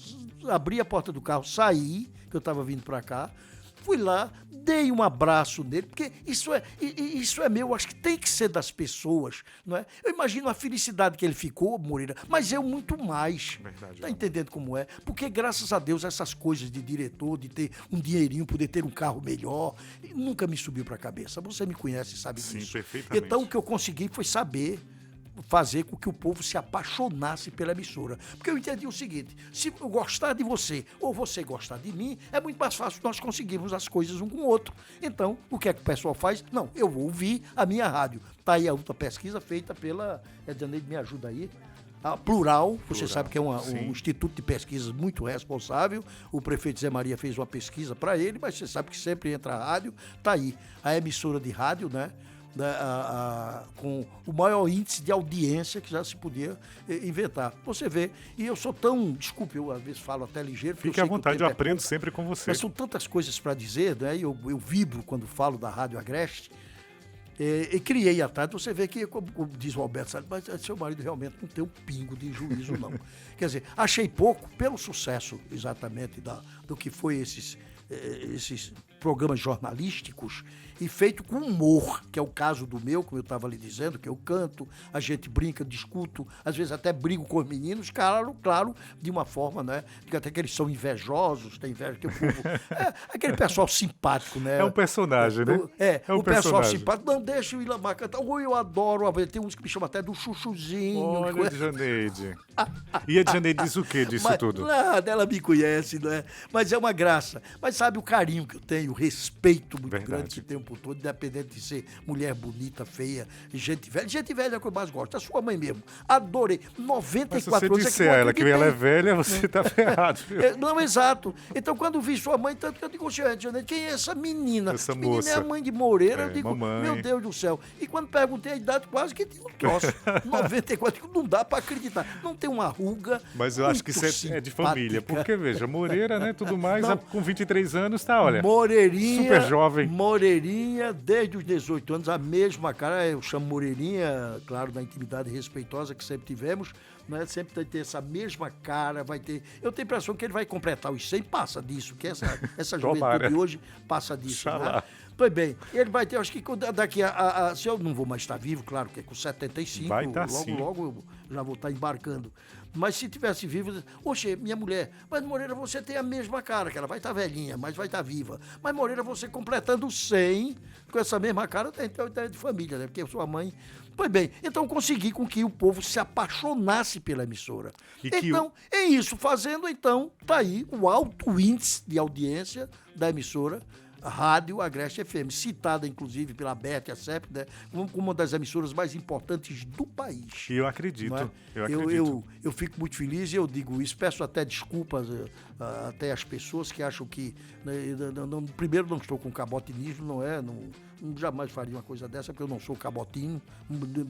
abri a porta do carro, saí, que eu estava vindo para cá, fui lá, dei um abraço nele, porque isso é meu, acho que tem que ser das pessoas, não é? Eu imagino a felicidade que ele ficou, Moreira, mas eu muito mais. Verdade. Tá entendendo como é? Porque graças a Deus essas coisas de diretor, de ter um dinheirinho, poder ter um carro melhor, nunca me subiu para a cabeça. Você me conhece e sabe disso. Sim, perfeitamente. Então o que eu consegui foi fazer com que o povo se apaixonasse pela emissora. Porque eu entendi o seguinte, se eu gostar de você ou você gostar de mim, é muito mais fácil nós conseguirmos as coisas um com o outro. Então, o que é que o pessoal faz? Não, eu vou ouvir a minha rádio. Tá aí a outra pesquisa feita pela... Edneide, me ajuda aí. A Plural, você sabe que é um instituto de pesquisas muito responsável. O prefeito Zé Maria fez uma pesquisa para ele, mas você sabe que sempre entra a rádio. Tá aí, a emissora de rádio, né? né, com o maior índice de audiência que já se podia inventar. Você vê, e eu sou tão, desculpe, eu às vezes falo até ligeiro. Fique à vontade, eu aprendo sempre com você. Mas são tantas coisas para dizer, né? Eu vibro quando falo da Rádio Agreste. E criei à tarde, você vê que, como diz o Alberto Salles, mas seu marido realmente não tem um pingo de juízo, não. Quer dizer, achei pouco pelo sucesso exatamente do que foi esses programas jornalísticos e feito com humor, que é o caso do meu, como eu estava lhe dizendo, que eu canto, a gente brinca, discuto, às vezes até brigo com os meninos, claro, de uma forma, né? Porque até que eles são invejosos, tem inveja, que o povo... aquele pessoal simpático, né? É um personagem, né? O pessoal simpático, não deixa o Ilamar cantar. Eu adoro, tem uns que me chamam até do chuchuzinho. Olha, Edjaneide. E a Edjaneide diz o quê disso tudo? Nada, ela me conhece, não é? Mas é uma graça. Mas sabe o carinho que eu tenho, o respeito muito grande que eu tenho por todo, independente de ser mulher bonita, feia, gente velha. Gente velha é a que eu mais gosto. A sua mãe mesmo. Adorei. 94 anos. Se você disser a ela que ela é velha, você tá ferrado, viu? Não, exato. Então, quando vi sua mãe, tanto que eu digo, quem é essa menina? Essa menina moça. É a mãe de Moreira. Eu digo, mamãe. Meu Deus do céu. E quando perguntei a idade, quase que tinha um troço. 94, não dá pra acreditar. Não tem uma ruga. Mas eu acho que isso é de família. Porque, veja, Moreira, né, tudo mais, com 23 anos tá, olha, Moreirinha, super jovem. Moreirinha, desde os 18 anos, a mesma cara, eu chamo Moreirinha, claro, na intimidade respeitosa que sempre tivemos, né? Sempre vai ter essa mesma cara, vai ter... Eu tenho a impressão que ele vai completar os 100, passa disso, que essa juventude de hoje passa disso, né? Pois bem, ele vai ter, acho que daqui se eu não vou mais estar vivo, claro, que é com 75, vai estar sim. Logo eu já vou estar embarcando. Mas se tivesse vivo, oxe, minha mulher, mas Moreira, você tem a mesma cara, que ela vai estar velhinha, mas vai estar viva. Mas Moreira, você completando 100, com essa mesma cara, tem de família, né? Porque sua mãe... Pois bem, então consegui com que o povo se apaixonasse pela emissora. Então, é isso, fazendo, então, tá aí o alto índice de audiência da emissora, Rádio Agreste FM, citada inclusive pela Beth, a CEP, né, como uma das emissoras mais importantes do país. E eu acredito, é? Eu fico muito feliz e eu digo isso, peço até desculpas até às pessoas que acham que, né, primeiro não estou com cabotinismo, não jamais faria uma coisa dessa, porque eu não sou cabotinho,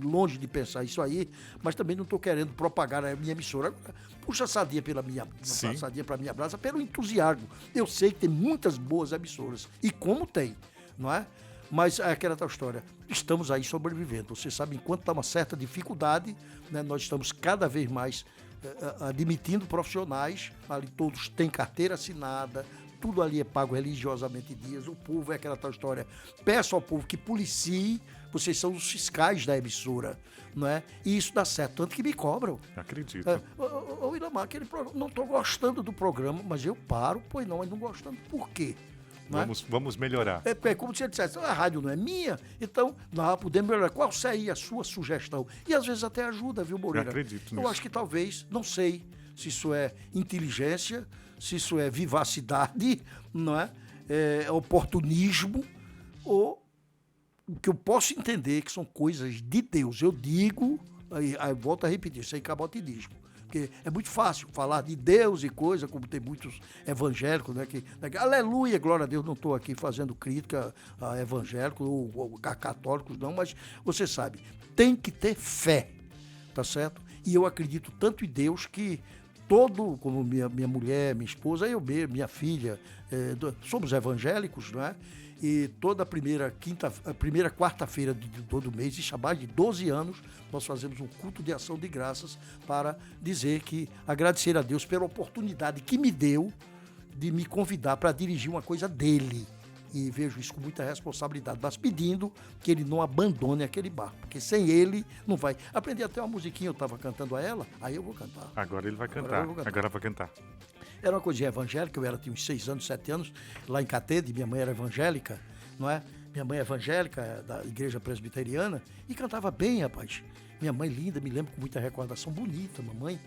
longe de pensar isso aí, mas também não estou querendo propagar a minha emissora. Puxa a sardinha para minha brasa, pelo entusiasmo. Eu sei que tem muitas boas emissoras, e como tem, não é? Mas é aquela tal história, estamos aí sobrevivendo. Você sabe, enquanto está uma certa dificuldade, né, nós estamos cada vez mais admitindo profissionais, ali todos têm carteira assinada, tudo ali é pago religiosamente dias, o povo é aquela tal história. Peço ao povo que policie, vocês são os fiscais da emissora, não é? E isso dá certo, tanto que me cobram. Acredito. Ô Ilamar, não estou gostando do programa, mas eu paro, pois não, mas não gostando, por quê? Vamos melhorar. É como se ele dissesse, a rádio não é minha, então nós podemos melhorar. Qual seria a sua sugestão? E às vezes até ajuda, viu, Moreira? Eu acredito nisso. Eu acho que talvez, não sei se isso é inteligência, se isso é vivacidade, não é? É oportunismo, ou o que eu posso entender que são coisas de Deus. Eu digo, aí volto a repetir, sem cabotinismo. Porque é muito fácil falar de Deus e coisa, como tem muitos evangélicos, né? Aleluia, glória a Deus, não estou aqui fazendo crítica a evangélicos ou a católicos, não, mas você sabe, tem que ter fé, tá certo? E eu acredito tanto em Deus que como minha mulher, minha esposa, eu mesmo, minha filha, somos evangélicos, não é? E toda a primeira quarta-feira de todo mês, isso há mais de 12 anos, nós fazemos um culto de ação de graças para dizer que, agradecer a Deus pela oportunidade que me deu de me convidar para dirigir uma coisa dele. E vejo isso com muita responsabilidade, mas pedindo que ele não abandone aquele barco, porque sem ele não vai. Aprendi até uma musiquinha, eu estava cantando a ela, aí eu vou cantar. Agora ele vai cantar. Agora vai cantar. Era uma coisinha evangélica, tinha uns 6 anos, 7 anos, lá em Catede, minha mãe era evangélica, não é? Minha mãe é evangélica, da igreja presbiteriana, e cantava bem, rapaz. Minha mãe linda, me lembro com muita recordação bonita, mamãe.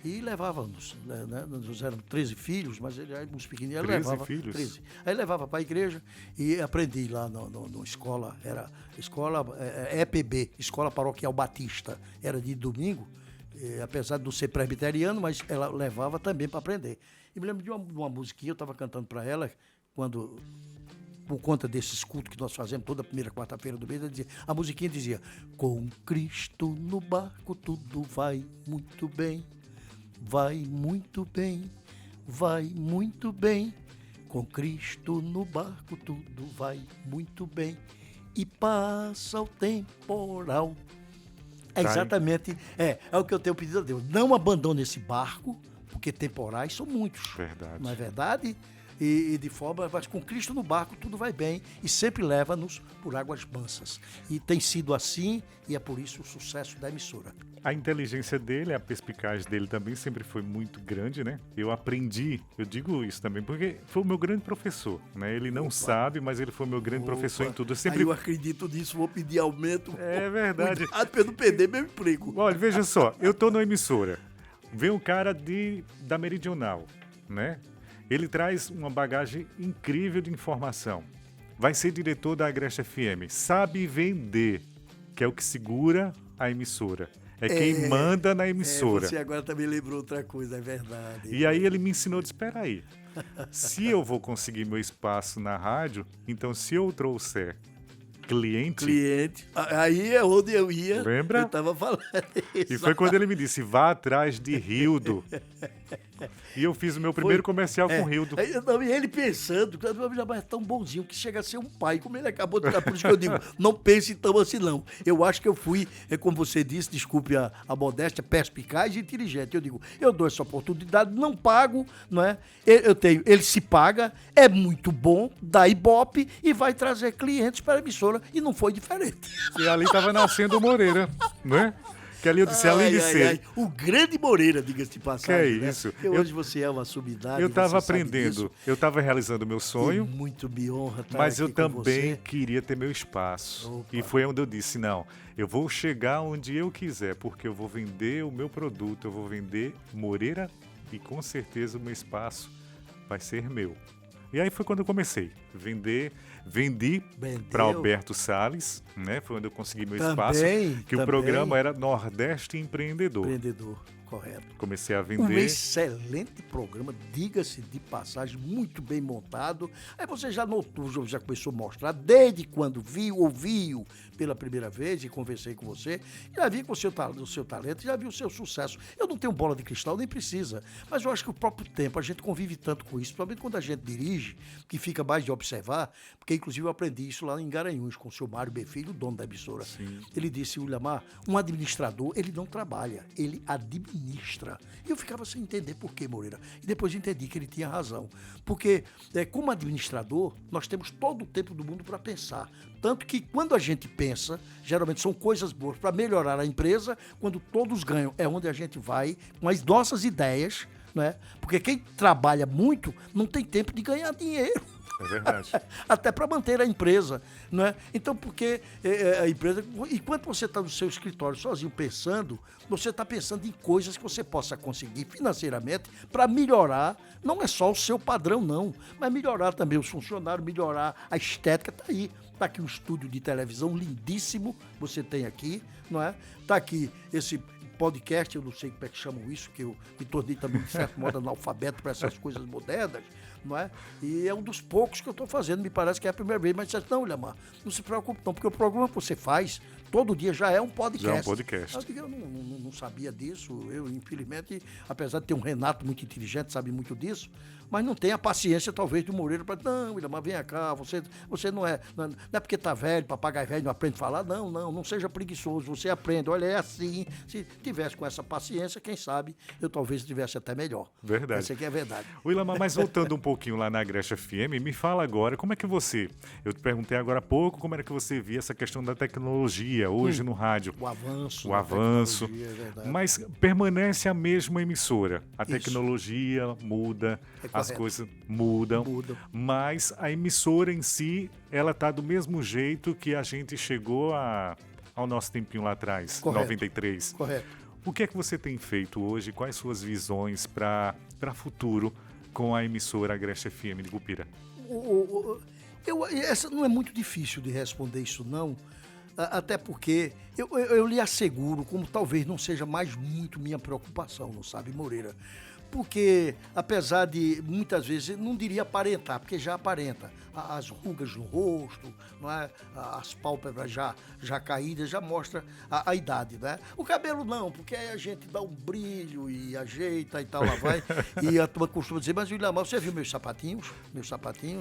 E levava-nos, né? Nós éramos 13 filhos, mas ele era uns pequenininhos. 13 filhos? 13. Aí levava para a igreja e aprendi lá na escola, era escola EPB, Escola Paroquial Batista. Era de domingo, apesar de não ser presbiteriano, mas ela levava também para aprender. E me lembro de uma musiquinha, eu estava cantando para ela, quando por conta desses cultos que nós fazemos toda primeira quarta-feira do mês, a musiquinha dizia: com Cristo no barco tudo vai muito bem, vai muito bem, vai muito bem. Com Cristo no barco tudo vai muito bem e passa o temporal. É exatamente, é o que eu tenho pedido a Deus. Não abandone esse barco, porque temporais são muitos. Verdade. Não é verdade? E de forma, mas com Cristo no barco tudo vai bem e sempre leva-nos por águas mansas. E tem sido assim e é por isso o sucesso da emissora. A inteligência dele, a perspicaz dele também sempre foi muito grande, né? Eu aprendi, eu digo isso também, porque foi o meu grande professor, né? Ele não sabe, mas ele foi o meu grande professor em tudo. Aí eu acredito nisso, vou pedir aumento. É verdade. Cuidado pra eu não perder meu emprego. Olha, veja só, eu tô numa emissora, vem um cara da Meridional, né? Ele traz uma bagagem incrível de informação. Vai ser diretor da Agreste FM. Sabe vender, que é o que segura a emissora. É quem manda na emissora. Você agora também lembrou outra coisa, é verdade. E aí ele me ensinou, espera aí. Se eu vou conseguir meu espaço na rádio, então se eu trouxer cliente, aí é onde eu ia. Lembra? Eu estava falando isso. E foi quando ele me disse, vá atrás de Rildo. E eu fiz o meu primeiro comercial com o Rildo. E ele pensando, que o Ilamar é tão bonzinho que chega a ser um pai, como ele acabou de dar. Por isso que eu digo, não pense tão assim não. Eu acho que eu fui, como você disse, desculpe a modéstia, perspicaz e inteligente. Eu digo, eu dou essa oportunidade, não pago, não é? Ele se paga, é muito bom, dá ibope e vai trazer clientes para a emissora. E não foi diferente. E ali estava nascendo o Moreira, né? Que ali eu disse, além de ser... o grande Moreira, diga-se de passagem. Que é isso? Né? Hoje você é uma sumidade. Eu estava aprendendo, eu estava realizando o meu sonho. E muito me honra estar mas eu aqui também queria ter meu espaço. Opa. E foi onde eu disse, não, eu vou chegar onde eu quiser, porque eu vou vender o meu produto, eu vou vender Moreira e com certeza o meu espaço vai ser meu. E aí foi quando eu comecei. Vendi para Alberto Salles, né? Foi onde eu consegui meu espaço. Que o programa era Nordeste Empreendedor. Empreendedor, correto. Comecei a vender. Um excelente programa, diga-se de passagem, muito bem montado. Aí você já notou, já começou a mostrar, desde quando ouviu pela primeira vez e conversei com você, já vi com o seu talento, já vi o seu sucesso. Eu não tenho bola de cristal, nem precisa, mas eu acho que o próprio tempo, a gente convive tanto com isso, principalmente quando a gente dirige, que fica mais de observar, porque inclusive eu aprendi isso lá em Garanhuns, com o seu Mário B. Filho, o dono da emissora. Sim. Ele disse, Ulamar, um administrador, ele não trabalha, ele administra. E eu ficava sem entender por que, Moreira. E depois entendi que ele tinha razão. Porque, como administrador, nós temos todo o tempo do mundo para pensar. Tanto que quando a gente pensa, geralmente são coisas boas para melhorar a empresa, quando todos ganham, é onde a gente vai com as nossas ideias, né? Porque quem trabalha muito não tem tempo de ganhar dinheiro. É verdade. Até para manter a empresa, não é? Então, porque a empresa... Enquanto você está no seu escritório sozinho pensando, você está pensando em coisas que você possa conseguir financeiramente para melhorar, não é só o seu padrão, não, mas melhorar também os funcionários, melhorar a estética, está aí. Está aqui um estúdio de televisão lindíssimo, você tem aqui, não é? Está aqui esse podcast, eu não sei como é que chamam isso, que eu me tornei também, de certo modo, analfabeto para essas coisas modernas, não é? E é um dos poucos que eu estou fazendo, me parece que é a primeira vez, mas não, Ulamar, não se preocupe não, porque o programa que você faz, todo dia já é um podcast. Já é um podcast. Eu não sabia disso, eu, infelizmente, apesar de ter um Renato muito inteligente, sabe muito disso, mas não tem a paciência, talvez, do Moreira para não, Ulamar, vem cá, você não é porque tá velho, papagaio velho não aprende a falar, não seja preguiçoso, você aprende, olha, é assim, se tivesse com essa paciência, quem sabe, eu talvez estivesse até melhor. Verdade. Essa aqui é verdade. Ulamar, mas voltando um pouquinho lá na Agreste FM, me fala agora, como é que eu te perguntei agora há pouco, como era que você via essa questão da tecnologia hoje no rádio? O avanço. É verdade. Mas permanece a mesma emissora. A tecnologia muda, as coisas mudam, mas a emissora em si, ela está do mesmo jeito que a gente chegou ao nosso tempinho lá atrás, correto. 93. Correto. O que é que você tem feito hoje? Quais suas visões para futuro com a emissora Agreste FM de Gupira? Essa não é muito difícil de responder isso, não. Até porque eu lhe asseguro, como talvez não seja mais muito minha preocupação, não sabe, Moreira? porque apesar de, muitas vezes, não diria aparentar, porque já aparenta, as rugas no rosto, não é? As pálpebras já caídas, já mostra a idade, né? O cabelo não, porque aí a gente dá um brilho e ajeita e tal, lá vai. E a turma costuma dizer, mas William, você viu meus sapatinhos?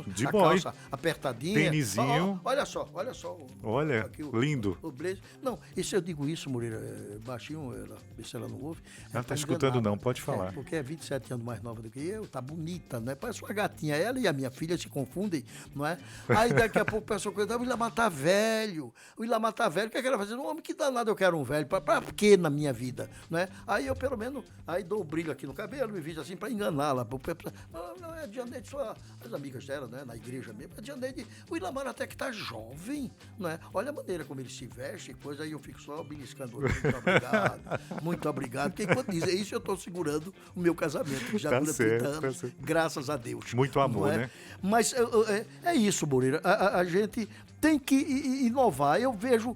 De a boy. calça apertadinha. Tênisinho. Olha só. Olha, aqui lindo. O blazer. Não, isso eu digo isso, Moreira, baixinho, vê se ela não ouve. Ela não tá escutando não, pode falar. Porque é 27 anos mais nova do que eu, tá bonita, né? Parece uma gatinha. Ela e a minha filha se confundem, não é? Aí daqui a pouco o pessoal coisa, o Ilamar tá velho. O Ilamar tá velho, o que é que ela vai fazer? Um homem que danado, eu quero um velho. Pra quê na minha vida, não é? Aí eu, pelo menos, aí dou o brilho aqui no cabelo, me visto assim pra enganá-la. Não, é Dianeide, só as amigas dela, né? Na igreja mesmo. A Dianeide, o Ilamar até que tá jovem, não é? Olha a maneira como ele se veste e coisa, aí eu fico só beliscando. Muito obrigado, muito obrigado. Porque enquanto diz isso, eu tô segurando o meu casamento, que já Tá dura certo, 30 anos, tá certo. graças a Deus. Muito amor, não é? né? Mas é isso, Moreira. A gente tem que inovar. Eu vejo,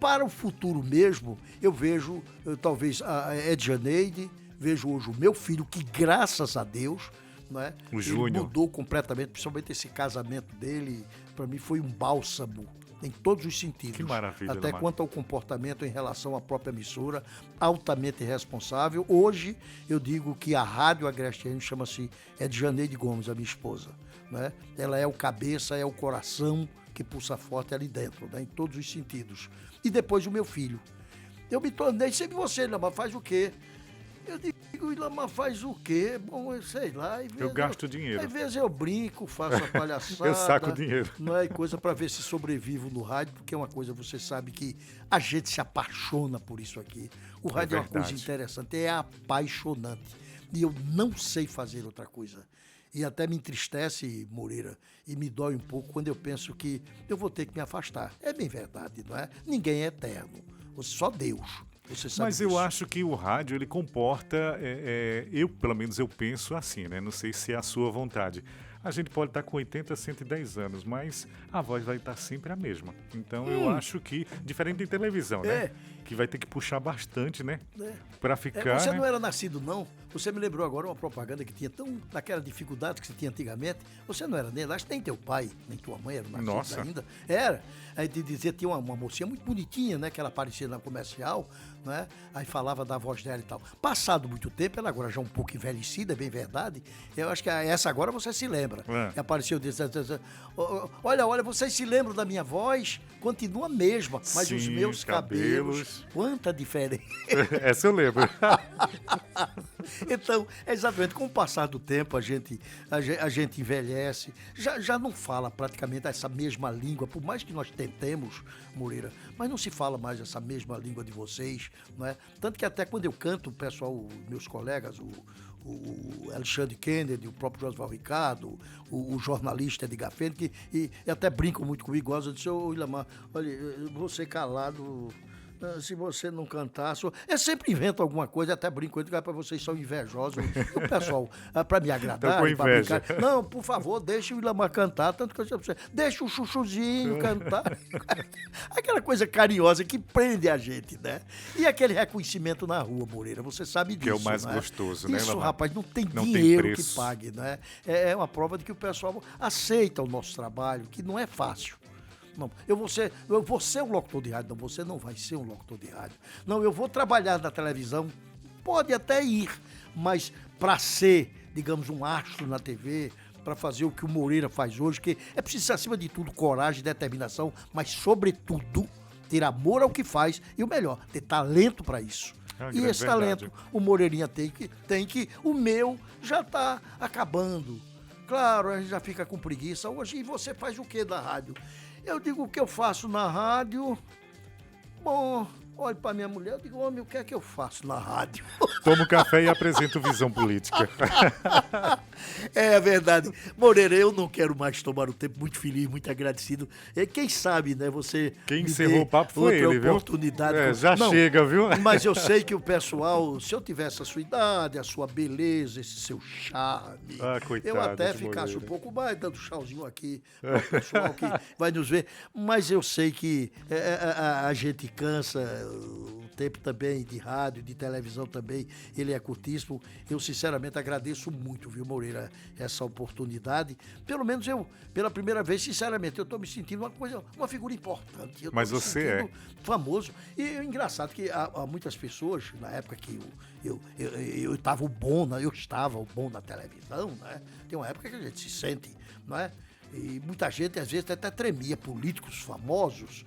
para o futuro mesmo, eu vejo talvez a Edjaneide, vejo hoje o meu filho, que graças a Deus, não é? O Ele Júnior. mudou completamente, principalmente esse casamento dele, para mim foi um bálsamo. Em todos os sentidos. Que maravilha, Até Lamar. quanto ao comportamento em relação à própria emissora, altamente responsável. Hoje, eu digo que a Rádio Agreste FM chama-se Edjaneide Gomes, a minha esposa. Né? Ela é o cabeça, é o coração que pulsa forte ali dentro, né? Em todos os sentidos. E depois o meu filho. Eu me tornei, sempre você, Lamar, faz o quê? Eu digo, Ilamar faz o quê? Bom, eu sei lá. Eu gasto dinheiro. Às vezes eu brinco, faço a palhaçada. Eu saco dinheiro. Não é coisa para ver se sobrevivo no rádio, porque é uma coisa, você sabe que a gente se apaixona por isso aqui. O rádio é uma coisa verdade. interessante, é apaixonante. E eu não sei fazer outra coisa. E até me entristece, Moreira, e me dói um pouco quando eu penso que eu vou ter que me afastar. É bem verdade, não é? Ninguém é eterno. Só Deus. Você sabe Mas eu disso. acho que o rádio, ele comporta, eu, pelo menos eu penso assim, né? Não sei se é a sua vontade. A gente pode estar com 80, 110 anos, mas a voz vai estar sempre a mesma. Então eu acho que, diferente de televisão, né? Que vai ter que puxar bastante, né? Pra ficar, Você né? não era nascido, não? Você me lembrou agora uma propaganda que tinha tão daquela dificuldade que se tinha antigamente. Você não era nem, acho que nem teu pai, nem tua mãe eram nascidos Nossa. ainda. Era. Aí de dizer, tinha uma mocinha muito bonitinha, né? Que ela aparecia na comercial, né? Aí falava da voz dela e tal. Passado muito tempo, ela agora já um pouco envelhecida, é bem verdade. Eu acho que essa agora você se lembra. É. Apareceu desse, olha, vocês se lembram da minha voz? Continua a mesma, mas os Sim, meus cabelos, quanta diferença. Essa eu lembro. Então, é exatamente, com o passar do tempo, a gente envelhece, já não fala praticamente essa mesma língua, por mais que nós tentemos, Moreira, mas não se fala mais essa mesma língua de vocês, não é? Tanto que até quando eu canto, o pessoal, meus colegas, o Alexandre Kennedy, o próprio Josval Ricardo, o jornalista Edgar Fene, e até brincam muito comigo, gostam de dizer, ô Ilamar, olha, você calado, se você não cantar... Eu sempre invento alguma coisa, até brinco, para vocês são invejosos. O pessoal, para me agradar... Tô com inveja. Brincar, não, por favor, deixe o Ilamar cantar, tanto que eu sempre deixa o chuchuzinho cantar. Aquela coisa carinhosa que prende a gente, né? E aquele reconhecimento na rua, Moreira, você sabe disso, Que é o mais né? gostoso, né, Isso, Ilamar? rapaz, não tem Não tem dinheiro que preço. pague, né? É uma prova de que o pessoal aceita o nosso trabalho, que não é fácil. Não, eu vou ser um locutor de rádio. Não, você não vai ser um locutor de rádio. Não, eu vou trabalhar na televisão. Pode até ir, mas para ser, digamos, um astro na TV, para fazer o que o Moreira faz hoje, que é preciso, acima de tudo, coragem, determinação, mas, sobretudo, ter amor ao que faz e, o melhor, ter talento para isso. É uma E grande esse verdade. talento, o Moreirinha tem que o meu já está acabando. Claro, a gente já fica com preguiça hoje. E você faz o que na rádio? Eu digo o que eu faço na rádio. Bom, olho para minha mulher, eu digo, homem, o que é que eu faço na rádio? Tomo café e apresento Visão Política. É verdade. Moreira, eu não quero mais tomar o tempo, muito feliz, muito agradecido. Quem sabe, né, você Quem me encerrou dê o papo foi outra ele, viu? oportunidade. Já Não, chega, viu? Mas eu sei que o pessoal, se eu tivesse a sua idade, a sua beleza, esse seu charme, Ah, coitado eu até de ficasse Moreira. um pouco mais, dando tchauzinho aqui para o pessoal que vai nos ver. Mas eu sei que a gente cansa, O tempo também de rádio, de televisão também, ele é curtíssimo. Eu, sinceramente, agradeço muito, viu, Moreira, essa oportunidade. Pelo menos eu, pela primeira vez, sinceramente, eu estou me sentindo uma figura importante. Mas você é famoso. E é engraçado que há muitas pessoas, na época que eu estava o bom na televisão, né? Tem uma época que a gente se sente, não é? E muita gente, às vezes, até tremia, políticos famosos,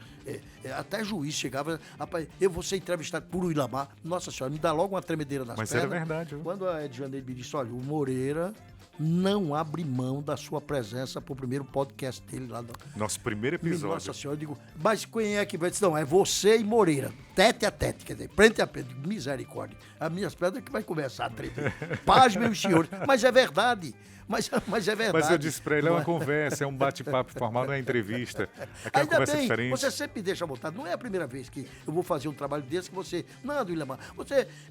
até juiz chegava, rapaz, eu vou ser entrevistado por o Ilamar, nossa senhora, me dá logo uma tremedeira nas pernas. Mas era verdade. Viu? Quando a Ed Janeiro me disse, olha, o Moreira não abre mão da sua presença pro primeiro podcast dele lá. Nosso primeiro episódio. Nossa senhora, eu digo, mas quem é que vai dizer? Não, é você e Moreira, tete a tete, quer dizer, frente a frente, misericórdia. As minhas pedras que vai começar a tremer. Paz, meus senhores. Mas é verdade. Mas é verdade. Mas eu disse pra ele, é uma conversa, é um bate-papo formal, não é entrevista. É uma conversa diferente. Você sempre me deixa à vontade. Não é a primeira vez que eu vou fazer um trabalho desse que você... Não, Ilamar,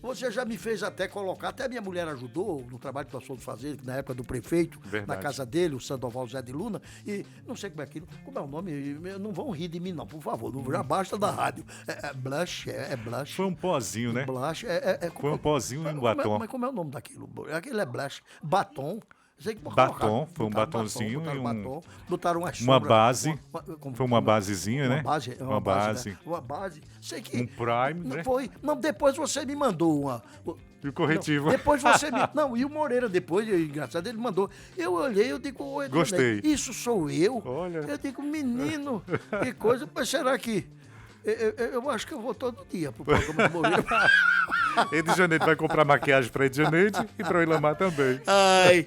você já me fez até colocar, até a minha mulher ajudou no trabalho que nós fomos fazer, na época do prefeito, verdade. Na casa dele, o Sandoval Zé de Luna, e não sei como é o nome, não vão rir de mim não, por favor, não, já basta da rádio. Blush, Blush. Foi um pozinho, né? Blush, Foi um pozinho em batom. Mas como é o nome daquilo? Aquele é Blush. Batom. Batom, foi um batonzinho e botaram uma base, foi uma basezinha, né? Uma base. Uma base. Sei que um prime, né? Não, depois você me mandou uma... E o corretivo. Não, depois você me... Não, e o Moreira depois, engraçado, ele mandou. Eu olhei, eu digo... Gostei. Isso sou eu? Olha. Eu digo, menino, que coisa. Mas será que... Eu acho que eu vou todo dia pro programa do Moreira. Ed Janeiro vai comprar maquiagem para Ed Janeiro e para o Ilamar também. Ai,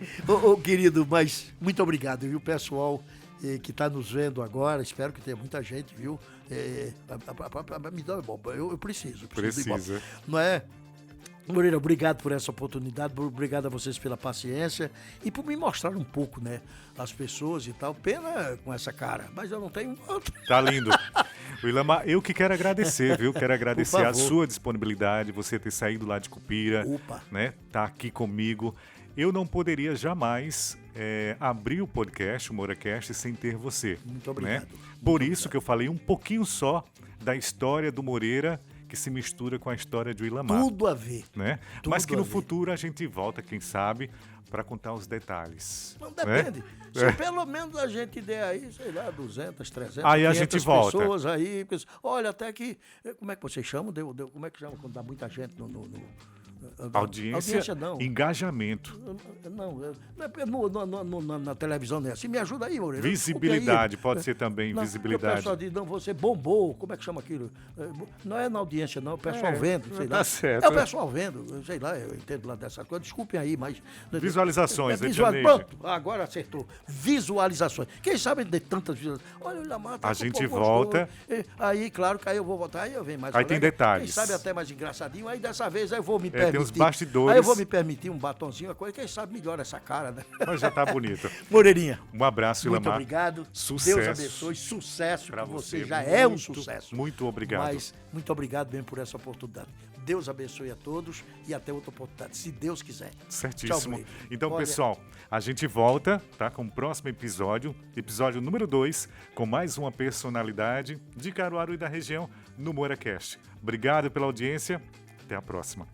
querido, mas muito obrigado, viu, pessoal que está nos vendo agora. Espero que tenha muita gente, viu? Me dá Ibope. Eu preciso Precisa. Não é? Moreira, obrigado por essa oportunidade, obrigado a vocês pela paciência e por me mostrar um pouco, né, as pessoas e tal. Pena com essa cara, mas eu não tenho outro. Tá lindo. O Ilamar, eu que quero agradecer, viu? Quero agradecer a sua disponibilidade, você ter saído lá de Cupira, né? Tá aqui comigo. Eu não poderia jamais abrir o podcast, o MouraCast, sem ter você. Muito obrigado. Né? Por isso que eu falei um pouquinho só da história do Moreira, que se mistura com a história de Ilamar. Tudo a ver. Né? Mas que no futuro a gente volta, quem sabe, para contar os detalhes. Não depende. Né? Se pelo menos a gente der aí, sei lá, 200, 300, aí a gente volta. Pessoas aí. Olha, até que... Como é que vocês chamam? Como é que chama quando dá muita gente no audiência não. Engajamento. Na televisão, né? Assim, me ajuda aí, Moreira. Visibilidade, pode ser também visibilidade. O pessoal diz, não, você bombou, como é que chama aquilo? Não é na audiência, não, o pessoal vendo, sei lá. Tá certo. É o pessoal vendo, sei lá, eu entendo lá dessas coisas. Desculpem aí, mas... Visualizações, Pronto, agora acertou. Visualizações. Quem sabe de tantas visualizações? Olha, o Ilamar tá a gente volta. Aí, claro que aí eu vou voltar, aí eu venho mais. Aí tem detalhes. Quem sabe até mais engraçadinho, aí dessa vez eu vou me permitir. Tem os bastidores. Aí eu vou me permitir um batonzinho, uma coisa, quem sabe melhora essa cara, né? Mas já tá bonito. Moreirinha. Um abraço, Ilamar. Muito obrigado. Sucesso. Deus abençoe. Sucesso pra você já é um sucesso. Muito obrigado. Mas muito obrigado mesmo por essa oportunidade. Deus abençoe a todos e até outra oportunidade, se Deus quiser. Certíssimo. Tchau, então, pessoal, a gente volta, tá? Com o próximo episódio número 2, com mais uma personalidade de Caruaru e da região no MouraCast. Obrigado pela audiência. Até a próxima.